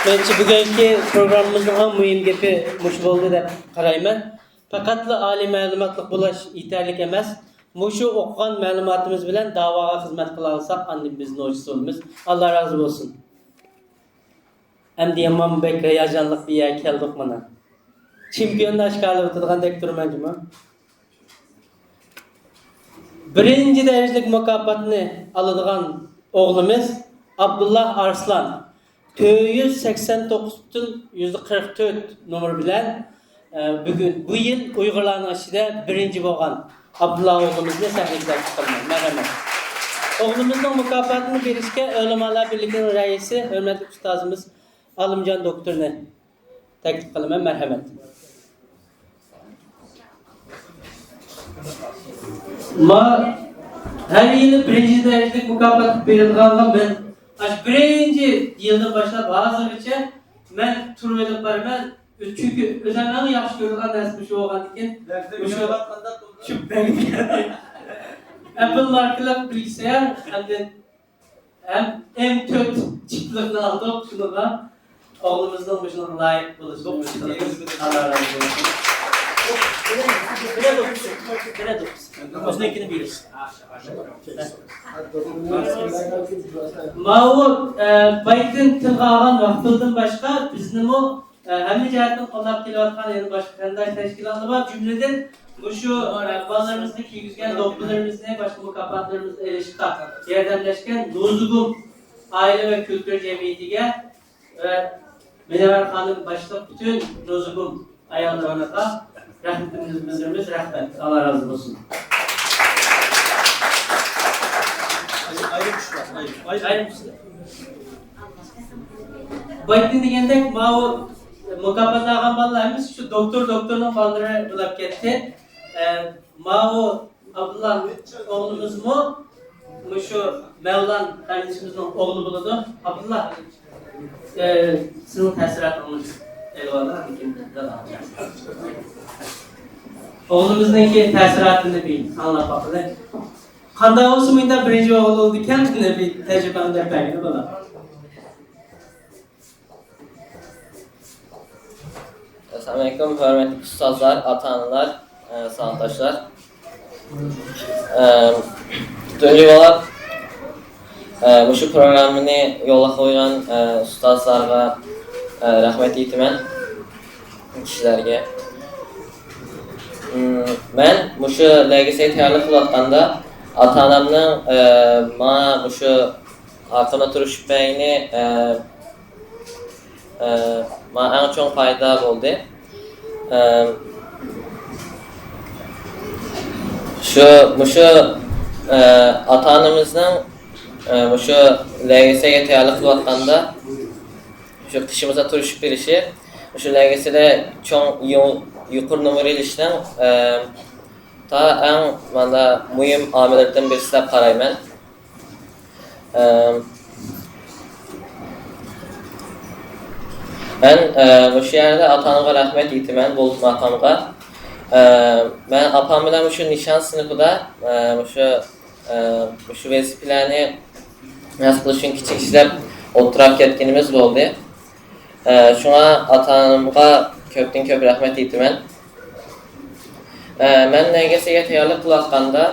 Bence bugünkü programımızın en mühim gepi muş oldu dep qarayman. Faqatla ali ma'lumotlik bo'lish yetarli emas. Muşu o'qigan ma'lumotimiz bilan da'voga xizmat qila olsak, andan biz nojiz bo'lamiz. Allah razı olsun. Endi yomon bek hayajonliq bir yer keldik mana. Chempionni oshkorlab o'tirgandek turman juma. Birinci derecelik mukofotni oladigan o'g'limiz Abdullah Arslan 489.144 numar bilan bugün bu yıl Uygurlarning ichida birinchi bo'lgan Abdullah o'g'limizni sahnaga chiqarman. Marhamat. O'g'limizning mukofotini berishga Ulamolar birligining raisi, hurmatli ustozimiz Alimjon doktorni taklif qilaman. Marhamat. Her yıl birinci derecelik mukofot berilganligiga men birinci yıldan başlap hazırgacha men turib olib baraman. Çünkü o'zimning yaxshi ko'rgan narsa shu bo'lgan ekan. Shu Apple markalı bilgisayar hem M4 çiftlikni aldık şunga. Oğlumuzdan bu şuna layık buluştuk. Allah razı olsun. Bire dokuz. Öznekini biliriz. Ma'u baytın tilga algan vaqtdan başqa bizning hamma jihatdan qo'llab kelayotgan yana boshqa qanday tashkilotlar bor. Jumladan şu balalarımızda kiygizgen doktorlarımızda başka mukofotlarımızda erişikta yardımlaşgan Nozugum Aile ve Kültür Cemiyeti'ge ve Münevver Hanım başta bütün Nozugum ayarlarına da rahmetimiz rahmet. Allah razı olsun. Ayrımcılar. Baytın degендek ma'u mukofot algan balalarımız şu doktorning balaları bo'lib ketdi. Ma'u Abdullah oğlumuz mu? Şu Mevlan kardeşimizin oğlu bo'ladi. Abdullah sizin ta'sirotingiz eyvallah. Oğlumuzdaki ta'sirotini bil. Allah baqadi. Qanday olsa menda birinchi o'g'il bo'ldi ekan, bir tajribamda paydo bo'ladi. Selamünaleyküm, hürmetli ustazlar, ata-analar, sanatdaşlar. Önce olarak bu şu programını yola koyan ustazlarga rahmet eytimen kişilerge. Ben muşu LGS'ye tayyorlik qilayotganda ata-onamning mana muşu aqlına turishmagini mana eng cho'ng foyda bo'ldi. Muşu ata-onamizning muşu LGS'ye tayyorlik qilayotganda shu qishimizda turishib berishi, shu LGS'da cho'ng yuqori numar ilishning ta eng mana muhim omillardan birisi deb qarayman. Ben bu yerde ata-onamga rahmet aytaman bu maqomga. Ben apam bilan shu nishon sinfida shu vazifalarni nasib qilish uchun kichik ishlab o'tirib ketganimiz bo'ldi. Shunga ata-onamga ko'pdan ko'p rahmet aytaman. Ben LGS'ye tayyorlik qilayotganda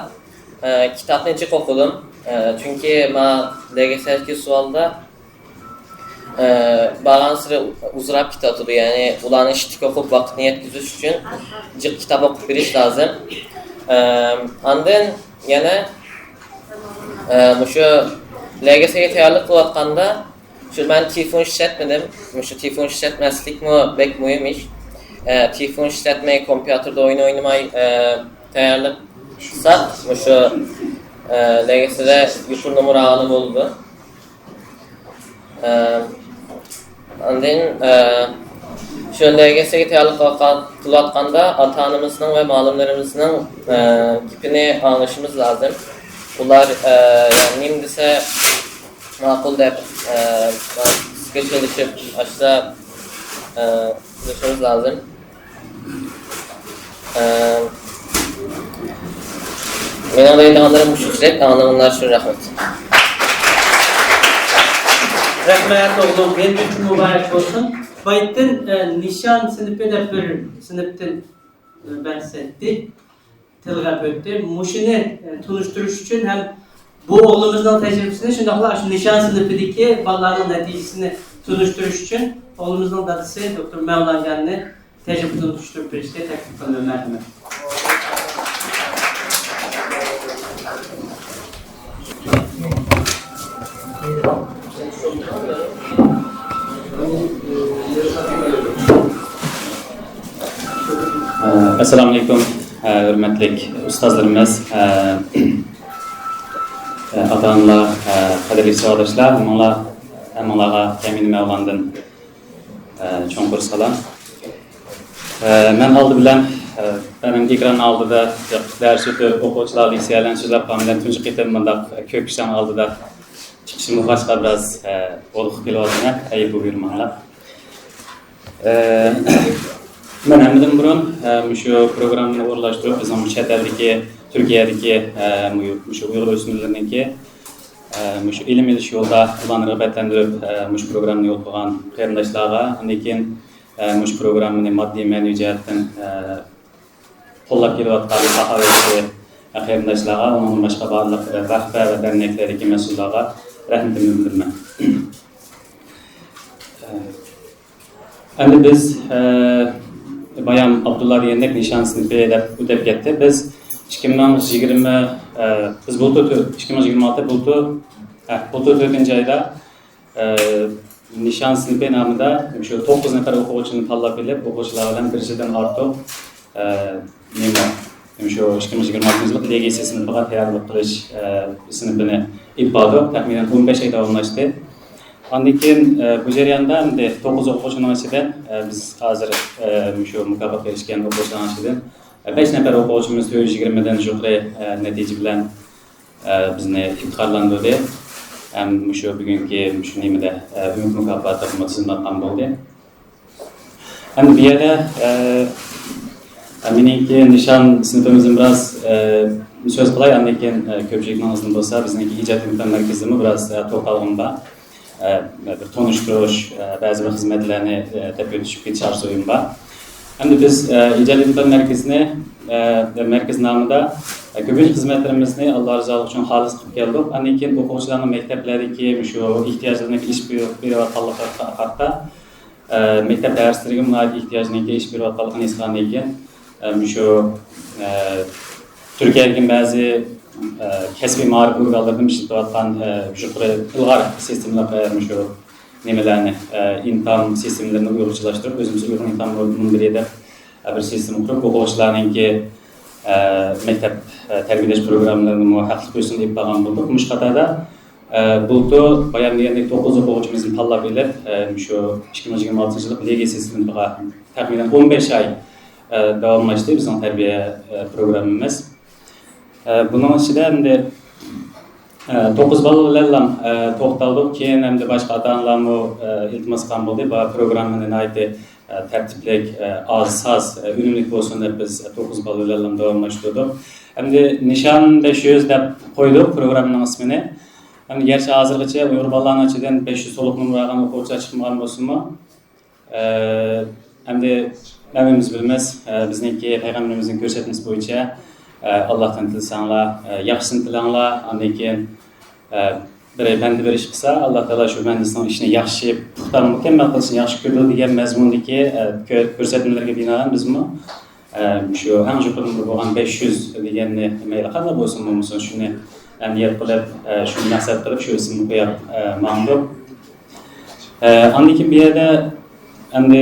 kitobni jiq o'qidim. Chunki men LGS'dagi savolda bağlan sıra uzrab kitabıdır. Yani ulanı iştik okup vaktini yetkiziş için cık kitap okup biriş lazım. Andın yine şu LGS'ye tayyorlik qilayotganda şu ben telefon işletmedim. Şu telefon işletmeslik mi bek mühim iş. Telefon işletmeyi, kompüterde oyun oynamay tayyorlik qilsak şu LGS'de yuqori numara olib bo'ldi. Andın şu LGS'ye tayyorlik qilayotganda ata-onamizning va muallimlarimizning gapini anglashimiz lazım. Ular nim desa ma'qul deb kelishib ashta qilishimiz lazım. Mening deydiganlarim shu kerak, anlaganlar uchun rahmat. Rahmet oğlum, benim için mübarek olsun. Bayittin nişan sınıfı da bir sınıftan bahsetti. Tilgap öttü. Muşini tanıştırış için hem bu oğlumuzun tecrübesini, şundakla şu nişan sınıfındaki ballarının neticesini tanıştırış için oğlumuzun dadısı Dr. Mevlan Can'ı tecrübe tanıştırıp bir işte teklif ediyorum merhamet. Assalamu alaikum, hürmetlik ustazlarımız, ata-onalar, qadrli savatdoshlar, hammalarga Emin Mevlandan cho'nqur salom. Men oldi bilan benim ekran oldida dars o'tib o'quvchilar liseyalarni so'zlab qolmadan tunji qitim bundaq ko'p ishdan oldida chiqishim boshqa biroz o'liq kelyapti, ayib buyurmanglar. Ben hemden burun şu programını uğurlaştırıp bizim chet eldeki Türkiye'deki şu Uyghur ösünlerinki şu ilim ediş yolda ulanı rağbetlendirip şu programını yol koyan qarindoshlarga andan şu programını maddi manevi jihatdan qo'llab kelayotgan sahobatchi qarindoshlarga onun boshqa barliq rahbar va derneklardagi mas'ullarga rahmatimni bildiraman. Endi biz Bayam Abdullah degandek nishon sinifi deb o'tib ketdi. Biz 2020 biz bu 2026 bu 4-oyda nishon sinifi nomida shu 9 nafar o'quvchini tanlab kelib, o'quvchilar bilan birisidan ortiq shu 2026 yil LGS sinifiga tayyorlik qilish sinifini ibodi taxminan 15 oy davomlashdi. Ondan keyin bu jarayonda 9 o'quvchining ichida biz hozir shu mukofot berishgan o'quvchilar ichidan 5 nafar o'quvchimiz 120 dan yuqori natija bilan bizni imtihonlantirdi. Ham shu bugungi shu nimada umid mukofoti xizmatdan bo'ldi. Endi bu yerda meniki nishon sinfimizning biroz so'z qilay, undan keyin ko'pchilikning o'zini bo'lsa bizniki ijod imtihon markazimiz biroz to'xtalg'im bor. Bir tanıştırış, bazı bir hizmetlerini tepki düşüp geçiş arzuyum var. Hem de biz icad imtihan merkez namında köpüş hizmetlerimizni Allah rızası için halis kılıp geldik. Andan keyin o'quvchilarning maktablerdagi shu ehtiyojlarni ish berayotganligi haqida maktab darslariga munosabat ehtiyojini ish berayotganligini eslangan keyin şu Türkiye'deki bazı kesbi marif uygulardan işletilen yuqori ilg'or sistemlar şu nimalarni imtihon sistemlarini uyg'unlashtirib o'zimiz uyg'un imtihon mundirida bir sistem qurib o'quvchilarninki maktab tarbiyalash programmalarini muvaffaqiyat qo'ysin deb qolgan bo'ldik. Mush qatorda bultu bayan degandek 9 o'quvchimizni tanlab elib shu 2026 yil Legiya sistemiga taxminan 15 oy davomlashdi bizning tarbiya programmamiz. Bunun ichida endi 9 bolalarla to'xtaldik, keyin endi boshqa ota-onalarni iltimos qilgan bo'ldi. Bu programmani nihoyatda tertiplik, az, unumli bo'lsin deb biz 9 bolalarla davomlashtirdik. Endi nishon 500 deb qo'ydik programmaning ismini. Endi gerçi hozirgacha Uyg'ur bolalarning ichidan 500 to'liq numar olgan o'quvchilar chiqmagan bo'lsinmi? Endi hammamiz bilamiz, bizningki payg'ambarimizning ko'rsatmasi bo'yicha Allah'tan tilsanglar, yaxshisini tilanglar, ondan keyin bir bandi bir ish qilsa, Alloh taolo shu bandisining ishini yaxshi, puxta, mukammal qilishni yaxshi ko'radi degan mazmundagi ko'rsatmalarga binoan bizmi shu eng yuqori bo'lgan 500 deganni mayli qanday bo'lsin, bo'lmasa shuni niyat qilib, shuni maqsad qilib shu ismni qo'yib ma'lum. Ondan keyin bu yerda endi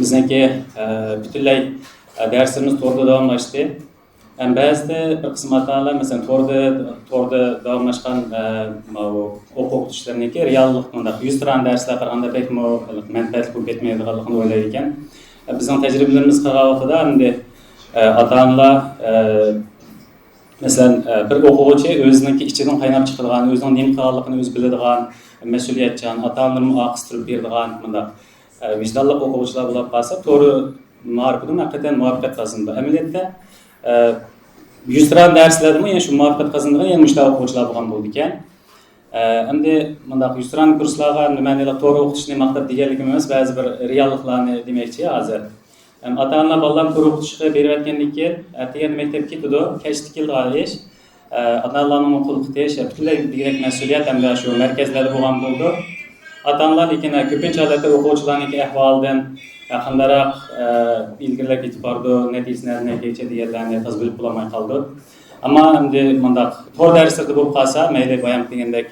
bizniki butunlay dersimiz to'g'ri davomlashdi. Ba'zida bir qism ota-onalar masalan to'g'ri davomlashgan o'quvchilarniki reallik bunda 100 tiran darslar qilganda bekmi manfaatli bo'lib ketmaydiganligini o'ylar ekan. Bizning tajribalarimiz qilgan vaqtida endi ota-onalar masalan bir o'quvchi o'zining ichidan qaynab chiqadigan, o'zining nima qilganligini o'zi biladigan, mas'uliyatchan, ota-onalarni aqistirib beradigan bunda vijdonli o'quvchilar bo'lib qolsa, to'g'ri ma'rifatdan haqiqatan muvaffaqiyat qozonadi. Amaliyotda 100 tiran darslarni yana shu muvaffaqiyat qozonadigan yana mushtaq o'quvchilar bo'lgan bo'ldi ekan. Endi bundaq 100 tiran kurslarga nimalar to'g'ri o'qitishni maqtab deganligim emas, ba'zi bir realliklarni demoqchi hozir. Ota-onalar bolalarni to'g'ri o'qitishga berayotgandan keyin ertaga maktabga ketadi, kechda kelgan ish, ota-onalarning qo'l qitish, butunlay direk mas'uliyat hamda shu markazlarda bo'lgan bo'ldi. Ota-onalar lekin ko'pincha holatda o'quvchilarning ahvolidan yaqindaroq ilgirlab ketib bordi, natijalarni kecha deganlarni hozir bilib bo'lmay qoldi. Ammo endi bundaq to'g'ri darslarda bo'lib qolsa, mayli bayon qilgandek,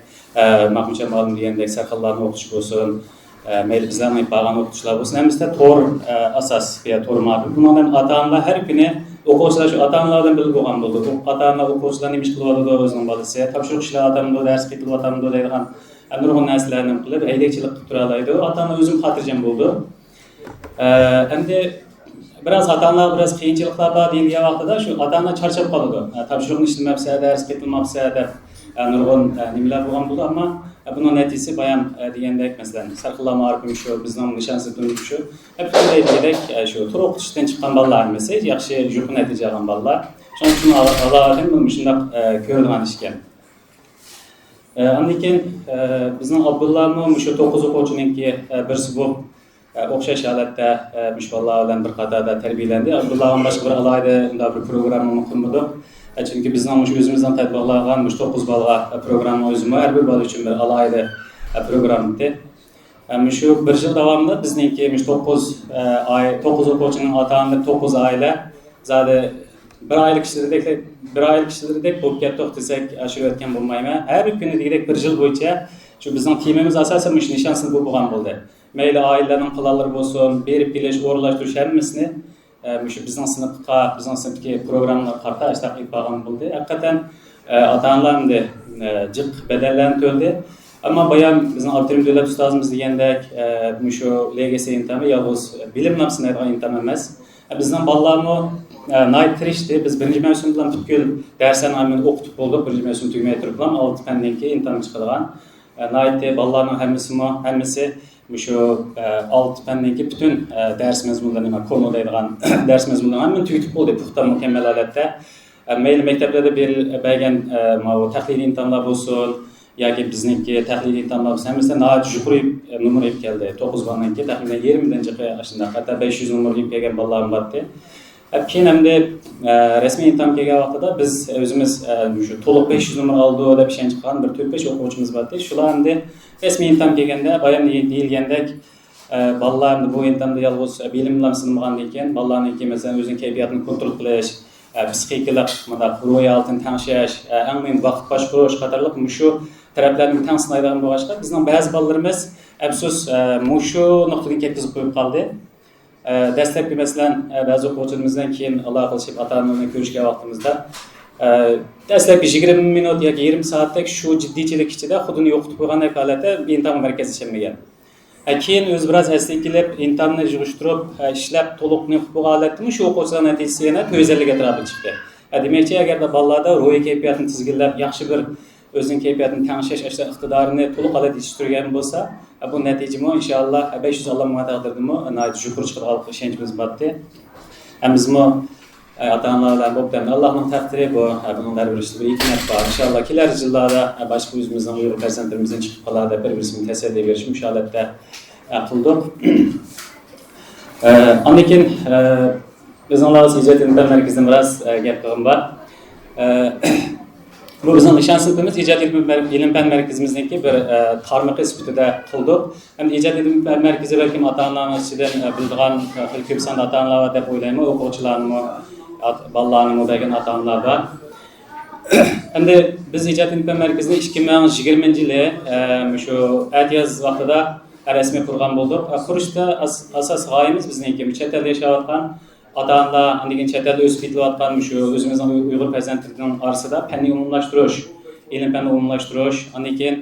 ma'lumcha ma'lum degandek sarxillarni o'qitish bo'lsin, mayli bizlarning bo'lgan o'qituvchilar bo'lsin, hammasi to'g'ri asos va to'g'ri ma'lum. Bundan ota-onalar har kuni o'quvchilar shu ota-onalardan bilib bo'lgan bo'ldi. Ota-onalar o'quvchilarni ish qilyotdi, o'zining bolasi, topshiriq ishlar otamda dars qilyapti deydigan nurg'un narsalarni qilib, haydakchilik qilib tura oladi. Ota-onalar o'zim xotirjam bo'ldi. Endi biraz ota-onalar biraz qiyinchiliklar bor deyilgan vaqtida shu ota-onalar charchab qoladi. Topshiriqni ishlamabsa, dars qilinmabsa deb nurg'un nimalar bo'lgan bo'ldi, ammo buning natijasi bayon degandek, masalan, sarxillar ma'rifim shu, bizning nishonsiz shu. Butunlay degandek shu tur o'qitishdan chiqqan bolalar emas, yaxshi yuqori natija olgan bolalar. Shuning uchun Allohning buni shunday ko'rgan ish ekan. Ondan keyin bizning Abdullohning shu 9 o'quvchininki birsi bo'lib o'xshash holatda mushbollar bilan bir qatorda tarbiyalandi. Abdullohning boshqa bir alohida bunday bir programmani qilmadik. Chunki bizning o'zimizdan tatbiqlagan 9 bolaga programma o'zimiz har bir bola uchun bir alohida program edi. Shu bir yil davomida bizningki 9 o'quvchining ota-onalar 9 oila zodi bir oylik kishilardek bo'lib ketdik desak oshirayotgan bo'lmayman. Har kuni degandek bir yil bo'yicha shu bizning timimiz asosan mush nishonsiz bo'lgan bo'ldi. Mayli oilalarning qilalari bo'lsin, berib kelish, o'rlashtirish hammasini shu bizning sinfdagi programmalar qarta ishtaqib qolgan bo'ldi. Haqiqatan ota-onalar endi jiq badallarni to'ldi. Ammo bayon bizning Abdurim davlat ustozimiz degandek shu Legiya imtihoni yolg'iz bilim nafsini imtihon emas. Bizning bolalarni night tirishdi. Biz birinchi mavsum bilan butkul darslarni o'qitib bo'ldik. Birinchi mavsum tugmay turib ham 6 fandan keyin imtihon chiqadigan. Night bolalarning hammasi shu 6 fanniki bütün ders mazmunlarini konu deydigan ders mazmunlarini hamma tugatib bo'ldi, puxta mukammal holatda. Mayli maktablarda berilgan tahliliy imtihonlar bo'lsin yoki bizniki tahliliy imtihonlar bo'lsin, hammasi nihoyat yuqori numr olib keldi. 9 ballanki taxminan 20 dan chiqib shunday hatto 500 numr olib kelgan bolalar bordi. Keyin hamda rasmiy imtihon kelgan vaqtida biz o'zimiz shu to'liq 500 numr oldi deb ishonch qilgan bir 4-5 o'quvchimiz bordi. Shular endi rasmiy imtihon kelganda bayon deyilgandek balalarni bu intamda yalğız bilim bilan sınamagandan keyin balalarniki masalan o'zining kayfiyatini kontrol qilish, psixikalik, ruhiyatini tangshash, eng muhim vaqt boshqarish qatorliq shu taraflarni tang sinaydigan bo'lg'achqa bizning ba'zi balalarimiz afsus shu nuqtaga ketkazib qo'yib qoldi. Dastlabki masalan ba'zi o'quvchilarimizdan keyin aloqa qilishib ota-onani ko'rishgan vaqtimizda dastlabki 20 minut yoki 20 soatdek shu jiddiychilik ichida xudini yo'qotib qo'ygandek holatda imtihon markazlashmagan. Keyin o'zi biroz haslik kelib imtihonni yig'ishtirib ishlab to'liqni qilib qo'ygan holatda shu o'quvchilar natijasi yana 450 ga atrofida chiqdi. Demakchi agarda bolalarda ruhiy kayfiyatni tizginlab yaxshi bir o'zining kayfiyatini tangshash iqtidorini to'liq holatda yetishtirgan bo'lsa, bu natijami inshaalloh 500 Allah muvaffaqiyatidimi yuqori chiqadigan ishonchimiz bordi. Bizmi ata-onalar bo'pti. Allohning taqdiri bu. Bunlar bir hikmat bor. Inshaalloh kelar yillarda boshqa o'zimizning uyg'ur farzandlarimizdan chiqib qoladi, bir-birimizga tasalli berish inshoollohda qildik. Ondan keyin bizning Laos ijod markazidan biroz gap qilgan bor. Bu bizning nishon sinfimiz ijod ilm fan markazimizniki bir tarmoqi sifatida qildik. Ham ijod ilm fan markazi balkim ota-onalar ichidan bildigan ko'p sonli ota-onalar deb o'ylayman, o'quvchilarni, bolalarni bo'lgan ota-onalar bor. Endi biz ijod ilm fan markazini 2020-yili shu atiyaz vaqtida rasmiy qurgan bo'ldik. Qurishda asos g'oyamiz bizniki chet elda yashayotgan ota-onalar, andigan chet elda o'sib ketayotgan shu o'zimizning uyg'ur farzandlarining orasida fanni umumlashtirish, ilm fanni umumlashtirish, andan keyin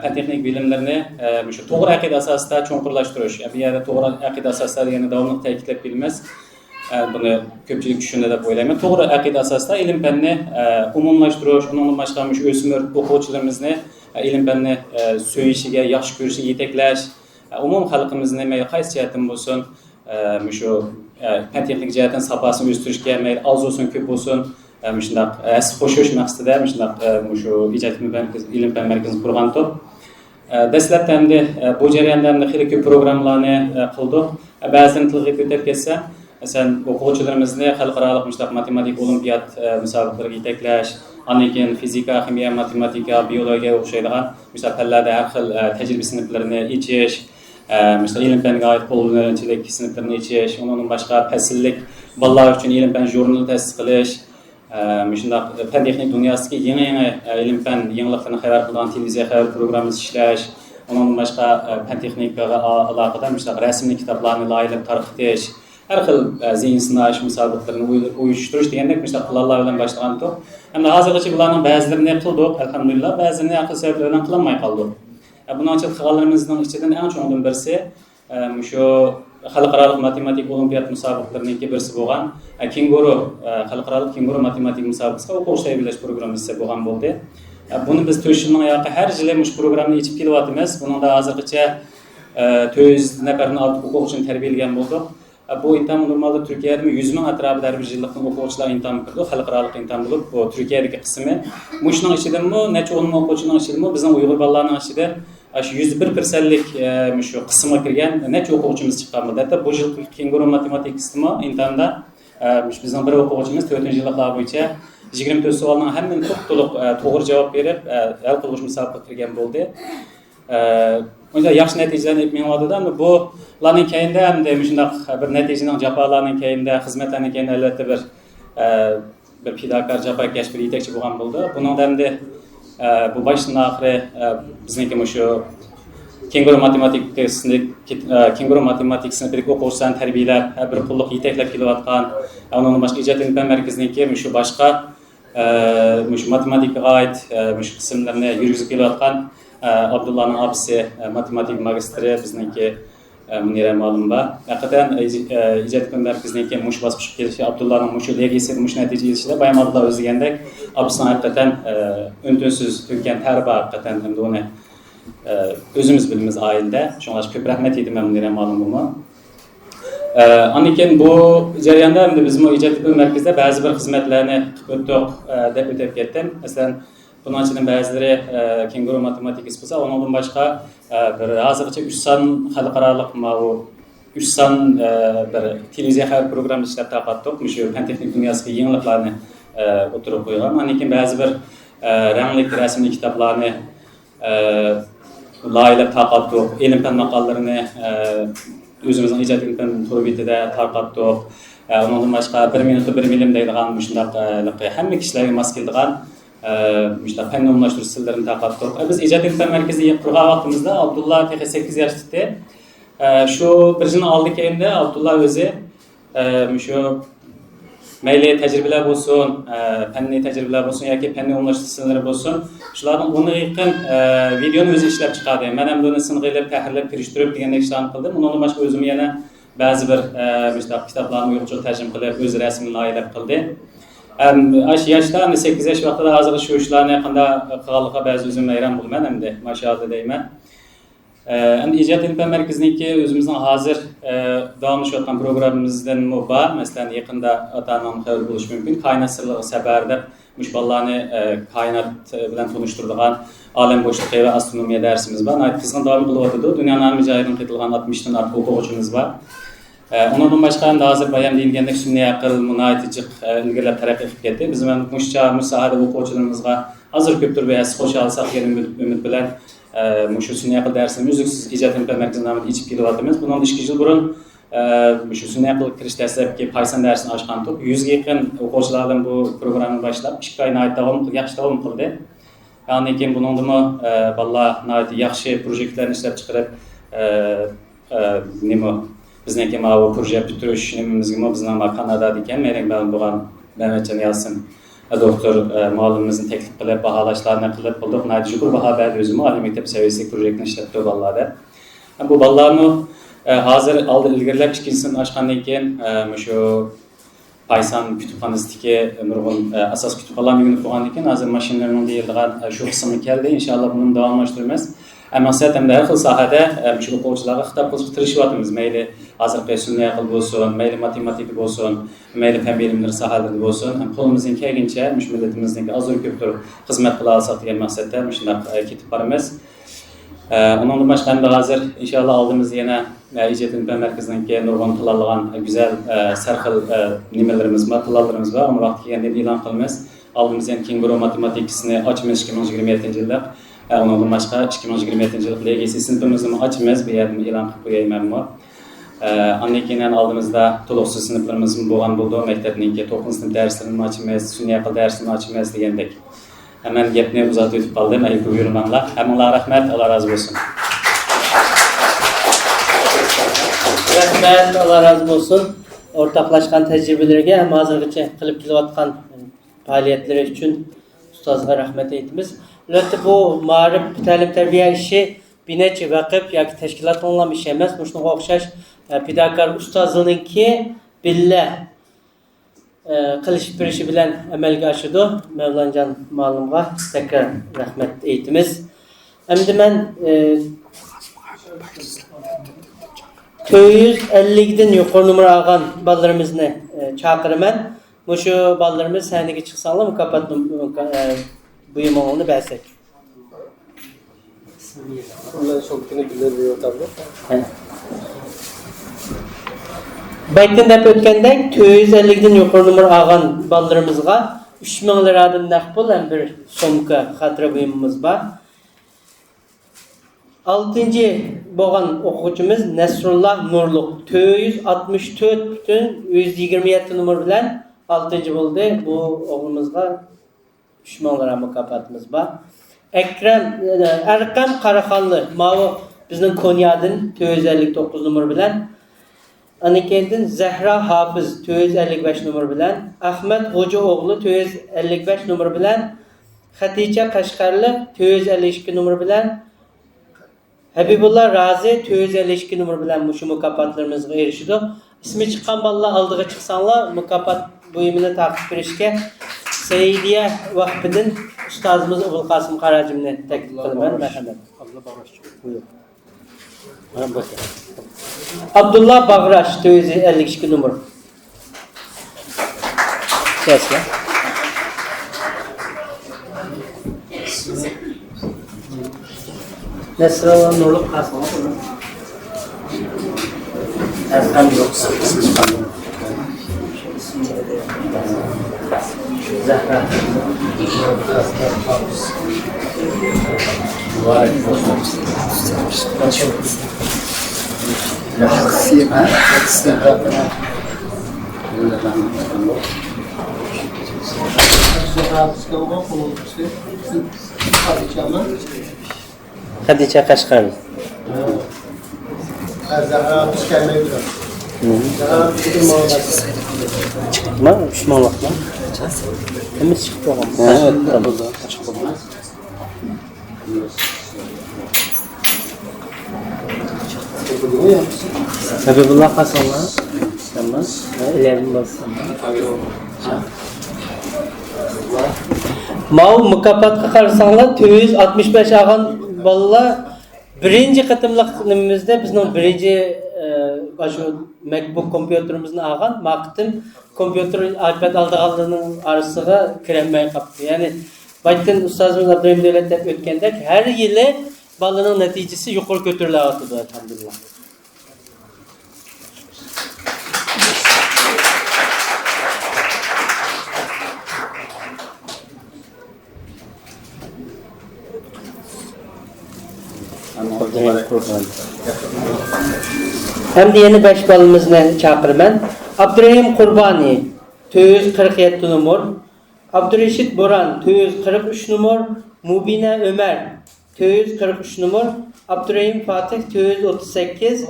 fan texnik bilimlarni shu to'g'ri aqida asosida cho'nqurlashtirish. Bu yerda to'g'ri aqida asosida yana davomli ta'kidlab kelamiz. Buni ko'pchilik tushunadi deb o'ylayman. To'g'ri aqida asosida ilm fanni umumlashtirish, undan boshqa shu o'smir o'quvchilarimizni ilm fanni so'yishiga, yaxshi ko'rishiga yetaklash, umum xalqimizni qaysi jihatdan bo'lsin, shu fan texnik jihatdan safosini o'stirishga, arzusin ko'p bo'lsin, shundaq qo'shish maqsadida shundaq shu ijod ilm fan markazini qurgan top. Dastlabda endi bu jarayonda xeyli ko'p programmalarni qildik. Ba'zan tilga ko'tarib ketsa, masalan, o'quvchilarimizni xalqaro matematik olimpiad musobaqalariga yetaklash, ondan keyin fizika, ximiya, matematika, biologiya o'xshaydigan fanlarda har xil tajriba sinflarini ichish, ilm fanga oid qo'llanmachilik sinflarini ichish, undan boshqa fasllik bolalar uchun ilm fan jurnali ta'sis qilish, shundaq fan texnik dunyosidagi yangi ilm fan yangiliklarni xabar qiladigan televiziya xabar programmasi ishlash, undan boshqa fan texnikaga aloqador rasmli kitoblarni loyihalab tarqatish, har xil zihin sinash musobaqalarini uyushtirish degandek planlar bilan boshlagan to'p. Endi hozirgacha bularning ba'zilarini qildik, alhamdulillah, ba'zilarini aql sabablar bilan qilolmay qoldik. Bundan qilganlarimizning ichidan eng cho'ngdan birisi shu xalqaro matematik olimpiad musobaqalarining birisi bo'lgan Kenguru xalqaro Kenguru matematik musobaqasiga o'quvchi tayyorlash programmasi bo'lgan bo'ldi. Buni biz 4 yilning yoqi har yili mush programmani ichib kelyapmiz. Buningda hozirgacha 400 nafarni o'quvchini tarbiyalagan bo'ldik. Bu imtihon normalda Turkiyada 100 ming atrofida har bir yillik o'quvchilar imtihon qildi, xalqaro imtihon bo'lib, bu Turkiyadagi qismi. Mushning ichidanmi, necha 10 ming o'quvchining ichidanmi bizning uyg'ur bolalarning ichida shu 101%lik shu qismga kirgan necha o'quvchimiz chiqqan bo'ldi. Hatto bu yil Kenguru matematik qismi imtihonda bizning bir o'quvchimiz 4-yilliklar bo'yicha 24 savolning hammani to'liq to'g'ri javob berib, hal qiluvchi musobaqaga kirgan bo'ldi. O'sha yaxshi natijalarni menga bu ularning keyinda hamda shunday bir natijaning jafolarning keyinda xizmatlarning keyinda albatta bir fidokor jafokash bir yetakchi bo'lgan bo'ldi. Buning hamda bu boshdan oxiri bizniki shu Kenguru matematik sinfidagi o'quvchilarni tarbiyalab, bir qulluq yetaklab kelayotgan, undan boshqa ijod ilm fan markaziniki shu boshqa shu matematikaga oid shu qismlarni yurgizib kelayotgan Abdullahning abisi matematik magistri bizniki Munira ma'lum bor. Haqiqatan ijod ilm markaziniki mush bosqich kelishi Abdullahning mush legasi mush natija yetishida bayam Abdullah o'zi degandek abisining haqiqatan untinsiz to'kkan tarbiya haqiqatan endi uni o'zimiz bilamiz oilada. Shunga ko'p rahmat aytaman Munira ma'lum bo'lma. Ondan keyin bu jarayonda endi biz ijod ilm markazida ba'zi bir xizmatlarni qilib o'tdik deb o'tib ketdim. Masalan, bunun ichidan ba'zilari Kenguru matematik bo'lsa, undan boshqa bir hozirgacha 3 son xalqaro bu 3 son bir televiziya xabar programmasi ishlab taqatdik. Shu fan texnik dunyosidagi yangiliklarni o'tirib qo'ygan. Undan keyin ba'zi bir rangli rasmli kitoblarni layihələr tarqatdıq, elm fən məqallarını özümüzün icad elm fən torbitədə tarqatdıq. Ondan başqa 1 minutda 1 milim deyilən müşndaq həmmə kişilərə mas keldigan müşndaq fən umumlaşdırıcı sirlərini tarqatdıq. Biz icad elm fən mərkəzi qurğan vaxtımızda Abdullah 8 yaşlıqdı. Şu birinci aldı keyində Abdullah özü şu meyli təcrübələr olsun, fənni təcrübələr olsun, yoki fənni umumlaşdırıcıları olsun. Şulardan onu yıqın videonu özü işləb çıxardı. Mən həm də onu sınğılıb, təhrlib, kirişdirib deyəndə işlərini qıldım. Ondan başqa özümü yenə bəzi bir kitablarını yoxçuluq tərcüm qılıb, öz rəsmini layihələb qıldı. Yaşda 8 yaş vaxtda da hazır şu işlərini yaxında qıqalıqa bəzi özüm məyran bulmən, həm də maşallah deymən. İcad elm fən mərkəzindəki özümüzün hazır davamlaşıyotgan proqramımızdan var. Məsələn, yaxında ata-ananın xəbər buluş mümkün. Kainat sırlığı səbərdib müşballarını kainat bilan tanışdırdıqan aləm boşluqu və astronomiya dərsimiz var. Qızğın davam qılıb oturdu. Dünyanın mücahidin qıtılğan 60-dan artıq oxucumuz var. Ondan başqa da hazır bayam deyilgəndə sünniy aql, munayitici ilgirlər tərəqqi edib getdi. Bizim müşca, müsahada oxucularımızға hazır köptür və siz xoş alsaq yeni ümid bilən şu sünniy aql dərsini müziksiz icad elm fən mərkəzindən içib kelyapmiz. Bundan 2 yıl burun şu sünniy aql kiriş dərslərinə Paysan dərsini açqandık. 100 yaxın oxucularla bu proqramı başlap 2 ayına yaxşı davam qıldı. Yəni ki bunun da vallahi yaxşı proyektlərni işləb çıxarıb bizniki bu proje bitiriş işimizə bizdən Kanadada ikən mənim bolğan Mehmetcan Yalçın doktor müəllimimizin təklif qılıb bahalaşlarını qılıb bulduk. Şükür baha bəli özümü ali məktəb səviyyəsi proyektini işlətdi vallahi. Bu ballarını hazır aldı ilgirləb ikincisini açqandan keyin şu Paysan kütüphanəsindəki nurgun əsas kütüphanələrinin yönü qoğandan keyin hazır maşinlərinin deyildiğən şu qismi gəldi. İnşallah bunun davamlaşdırmaz. Amma səhətəm də xil sahədə şu oxuculara xitab qılışdırışıyatımız. Meyli hazırki sünniy aql olsun, meyli matematik olsun, meyli fən bilimləri sahələrində olsun. Qolumuzun kəgincə millətimizdəki az köptür xidmət qıla alsaq degan məqsəddə şundaq ketib barımız. Ondan başqa da hazır inşallah aldığımız yenə icad elm fən mərkəzindəki nurgun qılalığan gözəl sərxil nimələrimiz var, qılallarımız var. Onu vaxt kelgəndə elan qılmız. Aldığımız yəni Kenguru matematikisini açmız 2027-ci ildə. Ondan başqa 2027-ci il LGS sinifimizni açmız, bir yerdə elan qılıb qoyayım var. Ondan keyin aldığımızda toluqsuz siniflərimiz bolğan buldu. Məktəbdəki 9-cu sinif dərslərini açmız, sünniy aql dərsini açmız deyəndək. Hemen gepni uzatıb ötüb qaldım. Ayıp buyurmanlar. Həminlərə rəhmət, Allah razı olsun. Rəhmət, Allah razı olsun. Ortaqlaşqan təcrübələrə, həm hazırgıca qılıb kelyatqan fəaliyyətləri üçün ustazğa rəhmət etimiz. Əlbəttə bu maarif, təlim tərbiyə işi bir neçə vaqif yoki təşkilatlanılan iş emas. Şunga oxşaş pedagog ustazlığınki billə qilish birishi bilan amalga oshadi. Mavlonjon ma'lumga tekrar rahmat aytamiz. Endi men 450 dan yuqori numar olgan bolalarimizni chaqiraman. Mushu bolalarimiz sahnaga chiqsalar mukofot buyumlarini bersak. Ular şokini bildirib Baytdan dep ötkəndək 450 dan yuqori numar olgan bolalarımızga 3000 liradan naqd pul ham bir somka xatira buyumumuz bor. 6-cı bo'lgan o'quvchimiz Nasrullah Nurluq 464.127 numar bilan 6-cı bo'ldi. Bu o'g'limizga 3000 lira mukofotimiz bor. Erkam Qaraxonli mavu bizning Konyadan 459 numar bilan Anikendin Zahra Hafiz 455 numar bilan Ahmet Hoca oğlu 455 numar bilan Xatice Qashqarli 452 numar bilan Habibullah Razi 452 numar bilan şu mukofotlarimizga erishdi. İsmi chiqqan bolalar oldiga chiqsanlar mukofot buyumini taqdim berishga Seydiye Vakfi'nin ustazımız Abul Qasım Qarajimni taklif qilaman. Marhamat. Abdullah Bağraş 452 numar. Kesle. Nasrullah Nurluq Qasım. Erkan yok. Zahra. Hadice Kaşgarlı. Çıkma, pişmanlık mı? Temiz çıktı oğlum. Habibullah Hasan'la. Tamam. İlerim basın. Mav mükafat qarsanlar 265 ağan balalar birinci qatımlıq nimimizde bizning birinci şu MacBook kompüterimizni algan maqtim kompüter iPad aldığanlarının arasına kiremey qaptı. Yani baytdan ustazımız Abdurrahim Devlet deb ötkendek her yili balanın neticesi yuqori ko'tarilyapti elhamdülillah. Hem de yeni 5 balımızı çağırman. Abdurrahim Kurbani 247 numar, Abdurreşit Boran 243 numar, Mubine Ömer 243 numar, Abdurrahim Fatih 238,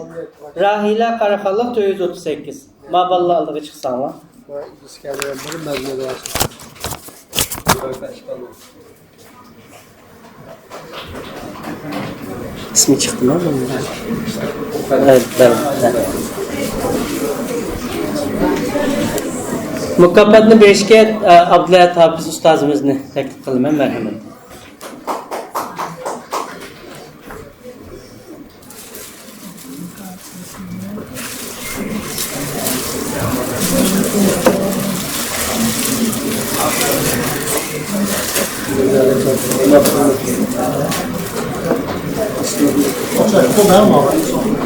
Rahila Karakallık 238. Maballa aldığı çıksan var. İsmi çıktı mı? Evet, evet. Mükaffatını berishga Abdullah Hafiz ustozimizni taklif qilaman, marhamat.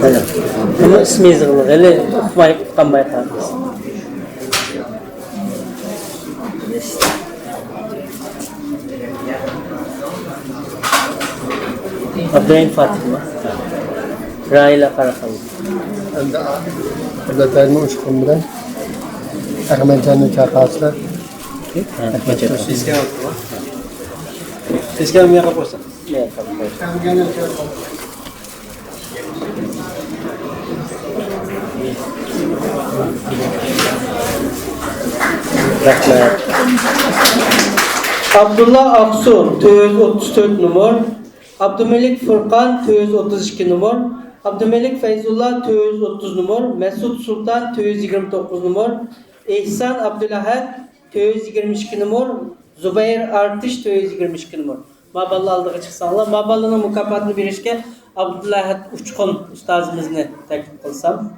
Evet. Ama ismi zırhlı, öyle okumayıp kanmayı kalmış. Abdurrahim Fatima, Raila Karakallı. Burada termo uçkum bilen Ahmet Can'ın çakaslar. Ahmet Can'ın çakaslar. Sizken mi yapıyorsun? Ne yapıyorsun? Rahmet. Abdullah Aksu 234 numar, Abdülmelik Furkan 232 numar, Abdülmelik Feyzullah 230 numar, Mesut Sultan 229 numar, İhsan Abdülahad 222 numar, Zübeyir Artış 222 numar. Maballı aldığı çıksanlar, Maballı'nın mükafatını berishga Abdülahad Uçkun ustazimizni taklif qilsam.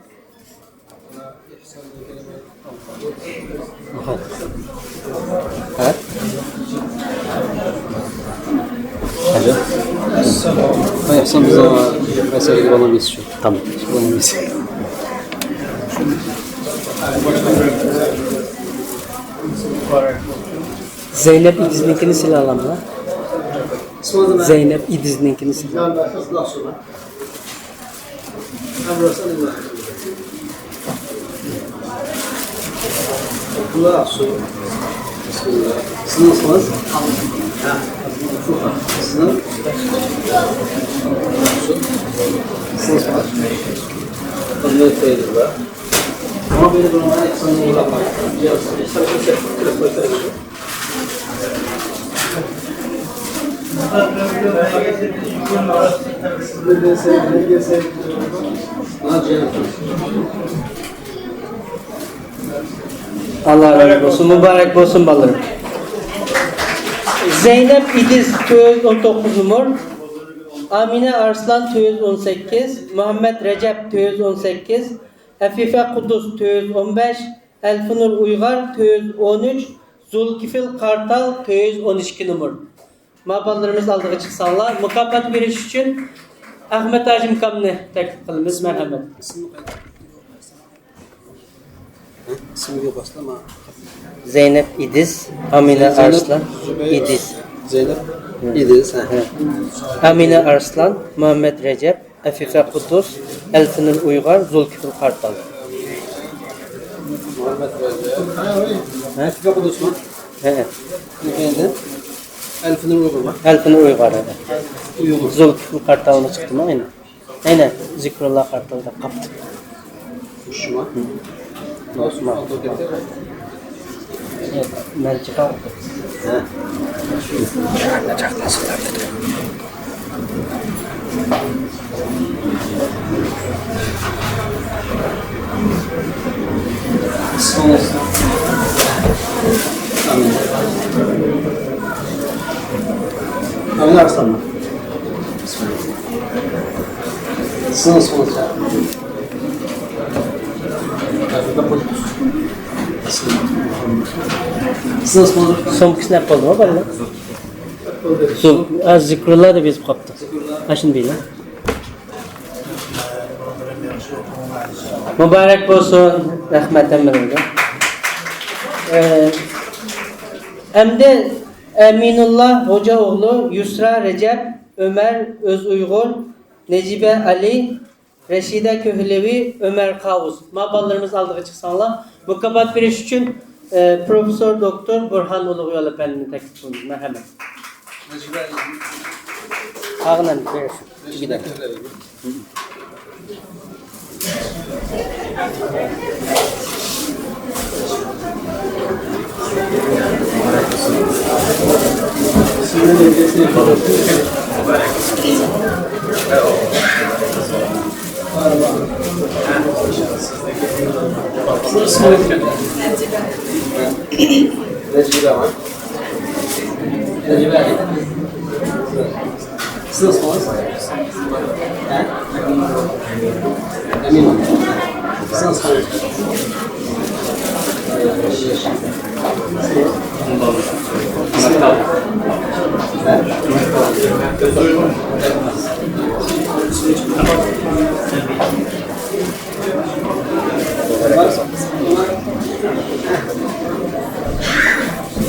Evet. Hadi. Yapsam bize meseleyi bana bir istiyor. Tamam. Bana bir istiyor. Zeynep İdiz'ninkini sil alamla. Zeynep İdiz'ninkini sil. Abdullah Aksu. Sizin isminiz? Sizin? Sizin isminiz? Abdullah Feyzullah. Ama beni durumdan eksanı uğramak. Allah razı olsun, mübarek olsun ballarım. Zeynep İdiz 219 numar, Amine Arslan 218, Muhammed Recep 218, Afife Kudus 215, Elfinur Uygar 213, Zulkifil Kartal 212 numar. Maballarımız aldığı çıksanlar, mükafat veriş için Ahmet Hacim Kamni teklif kılımız, merhamet. İsmi yok aslında ama Zeynep İdiz, Amine Arslan, İdiz. Zeynep İdris. Amine Arslan, Muhammed Recep, Afife Kuduz, Elfinur Uygar, Zulkifil Kartal. Muhammed Recep. Afife Kuduz mu? Evet. Neydi? Elfinur Uygur mu? Elfinur Uygar, evet. Zulkifil Kartal'ına çıktı mı? Aynen. Aynen. Zikrullah Kartal'da kaptı. Uşuma. Osman. Evet. Mercika. He. Amin Arslan mı? Sınıf sonucu. Sınıf sonucu. Son kişi ne yapalım o bana? Az zikrullah da biz kaptı. Kaçın bile. Mübarek olsun. Rahmet emrinde. Emde Eminullah Hocaoğlu, Yusra Recep, Ömer Özuygur, Necibe Ali, Reşide Köhlevi, Ömer Kavuz. Maballarımız aldığı çıksanlar. Mukabbat veriş için Profesör Doktor Burhan Uluğyol Efendi'ni teklif bulundum. Merhamet. Ağınan veriş. Gidelim. Necide var. Necide Ali. Sınıf sonucu. He? Emin. Sınıf sonucu.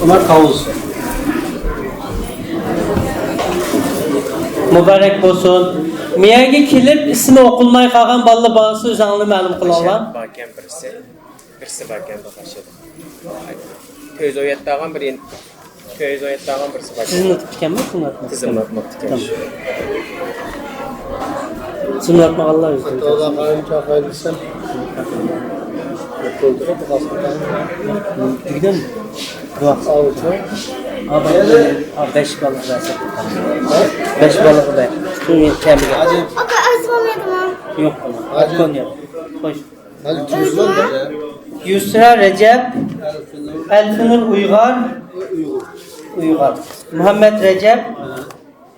Ömer Kavuz. Mübarek olsun. Miyagi kilip ismi okulmay kalgan ballı bağısı özanlı məlum kılanlar. Barken birisi barken başladı. Köz oyatdağın birisi barken. Sizin atıp diken mi? Sizin atmak? Kızım atmak diken. Tamam. Sizin atmak Allah özür dilerim. Allah kayınca hayırlısın. Öldürüp Gidelim mi? Dua. Abi 5 balık versin. 5 balık ver. Şunu kemik. Yok bana. Konya. Hoş. Yusra Recep, Elfinur Uygar, Muhammed Recep,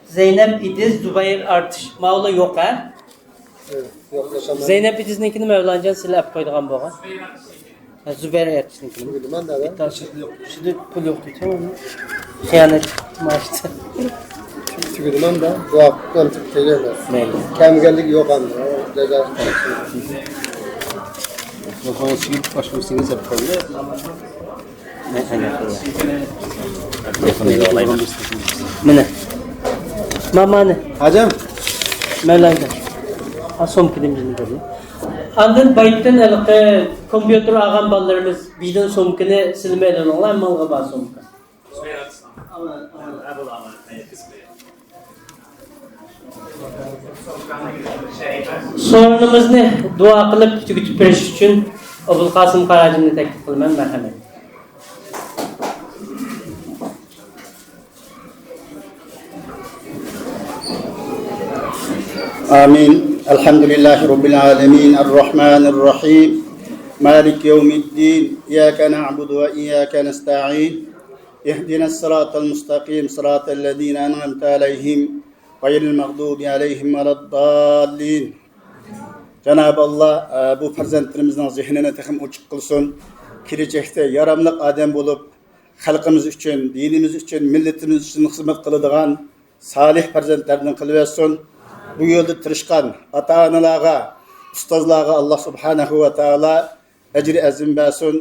Zeynep İdiz, Zübeyir Artış. Mağla yok ha? Zeynep İdiz'ninkini Mevlancan silap koyduğum bu. Zübeyir Artış'ninkini. Bilmem de ben. Şimdi pul yoktu tamam mı? Hıyanet maçtı. Tükürmem de bu hakkıdan Türkiye'ye Meyli. Kemgellik yok andı. Ceza Bakalım sigit başvursunuz hep kalıyor. Mene. Mama ne? Hacım. Mevlancan. Asom kidimcini görüyor. Andın bayıttan elqe kompüter ağam ballarımız bidin somkini silmeyden olan malga bas somka. Sorunumuzni dua qilib tugutib berish uchun Abul Qasim Qarajimni taklif qilaman, marhamat. آمين الحمد لله رب العالمين الرحمن الرحيم مالك يوم الدين إياك نعبد وإياك نستعين اهدنا الصراط المستقيم صراط الذين أنعمت عليهم غير المغضوب عليهم ولا الضالين Cenab-ı Allah bu farzandlarimizning zihnini texim ochiq qilsin. Kelajakda yaramli odam bo'lib, xalqimiz uchun, dinimiz uchun, millatimiz uchun xizmat qiladigan salih farzandlardan qilib bersin. Bu yo'lda tirishgan ota-onalarga, ustozlarga Alloh subhanahu va taolo ajri azim bersin.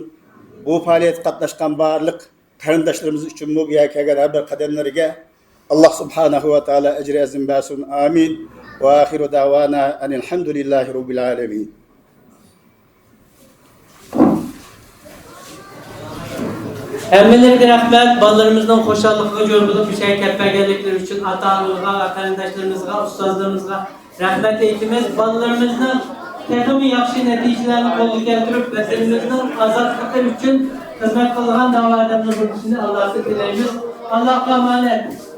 Bu faoliyat qatnashgan barliq qarindoshlarimiz uchun bu kelgan har bir qadamlariga Allah subhanahu ve teala ecri azim versin. Amin. Ve ahiru davana enelhamdülillahi rabbil alemin. Hammalarga rahmat, bolalarımızdan xo'shalligiga jo'r bo'lib, bu şey kelganliklari uchun ota-onalarga va qarindoshlarimizga, ustozlarimizga rahmat aytamiz. Bolalarimizni texmi yaxshi natijalarni qo'lga keltirib, vatanimizning ozodligi uchun xizmat qilgan da'vatlarni bo'lishini Allohga tilaymiz. Allohga emanet.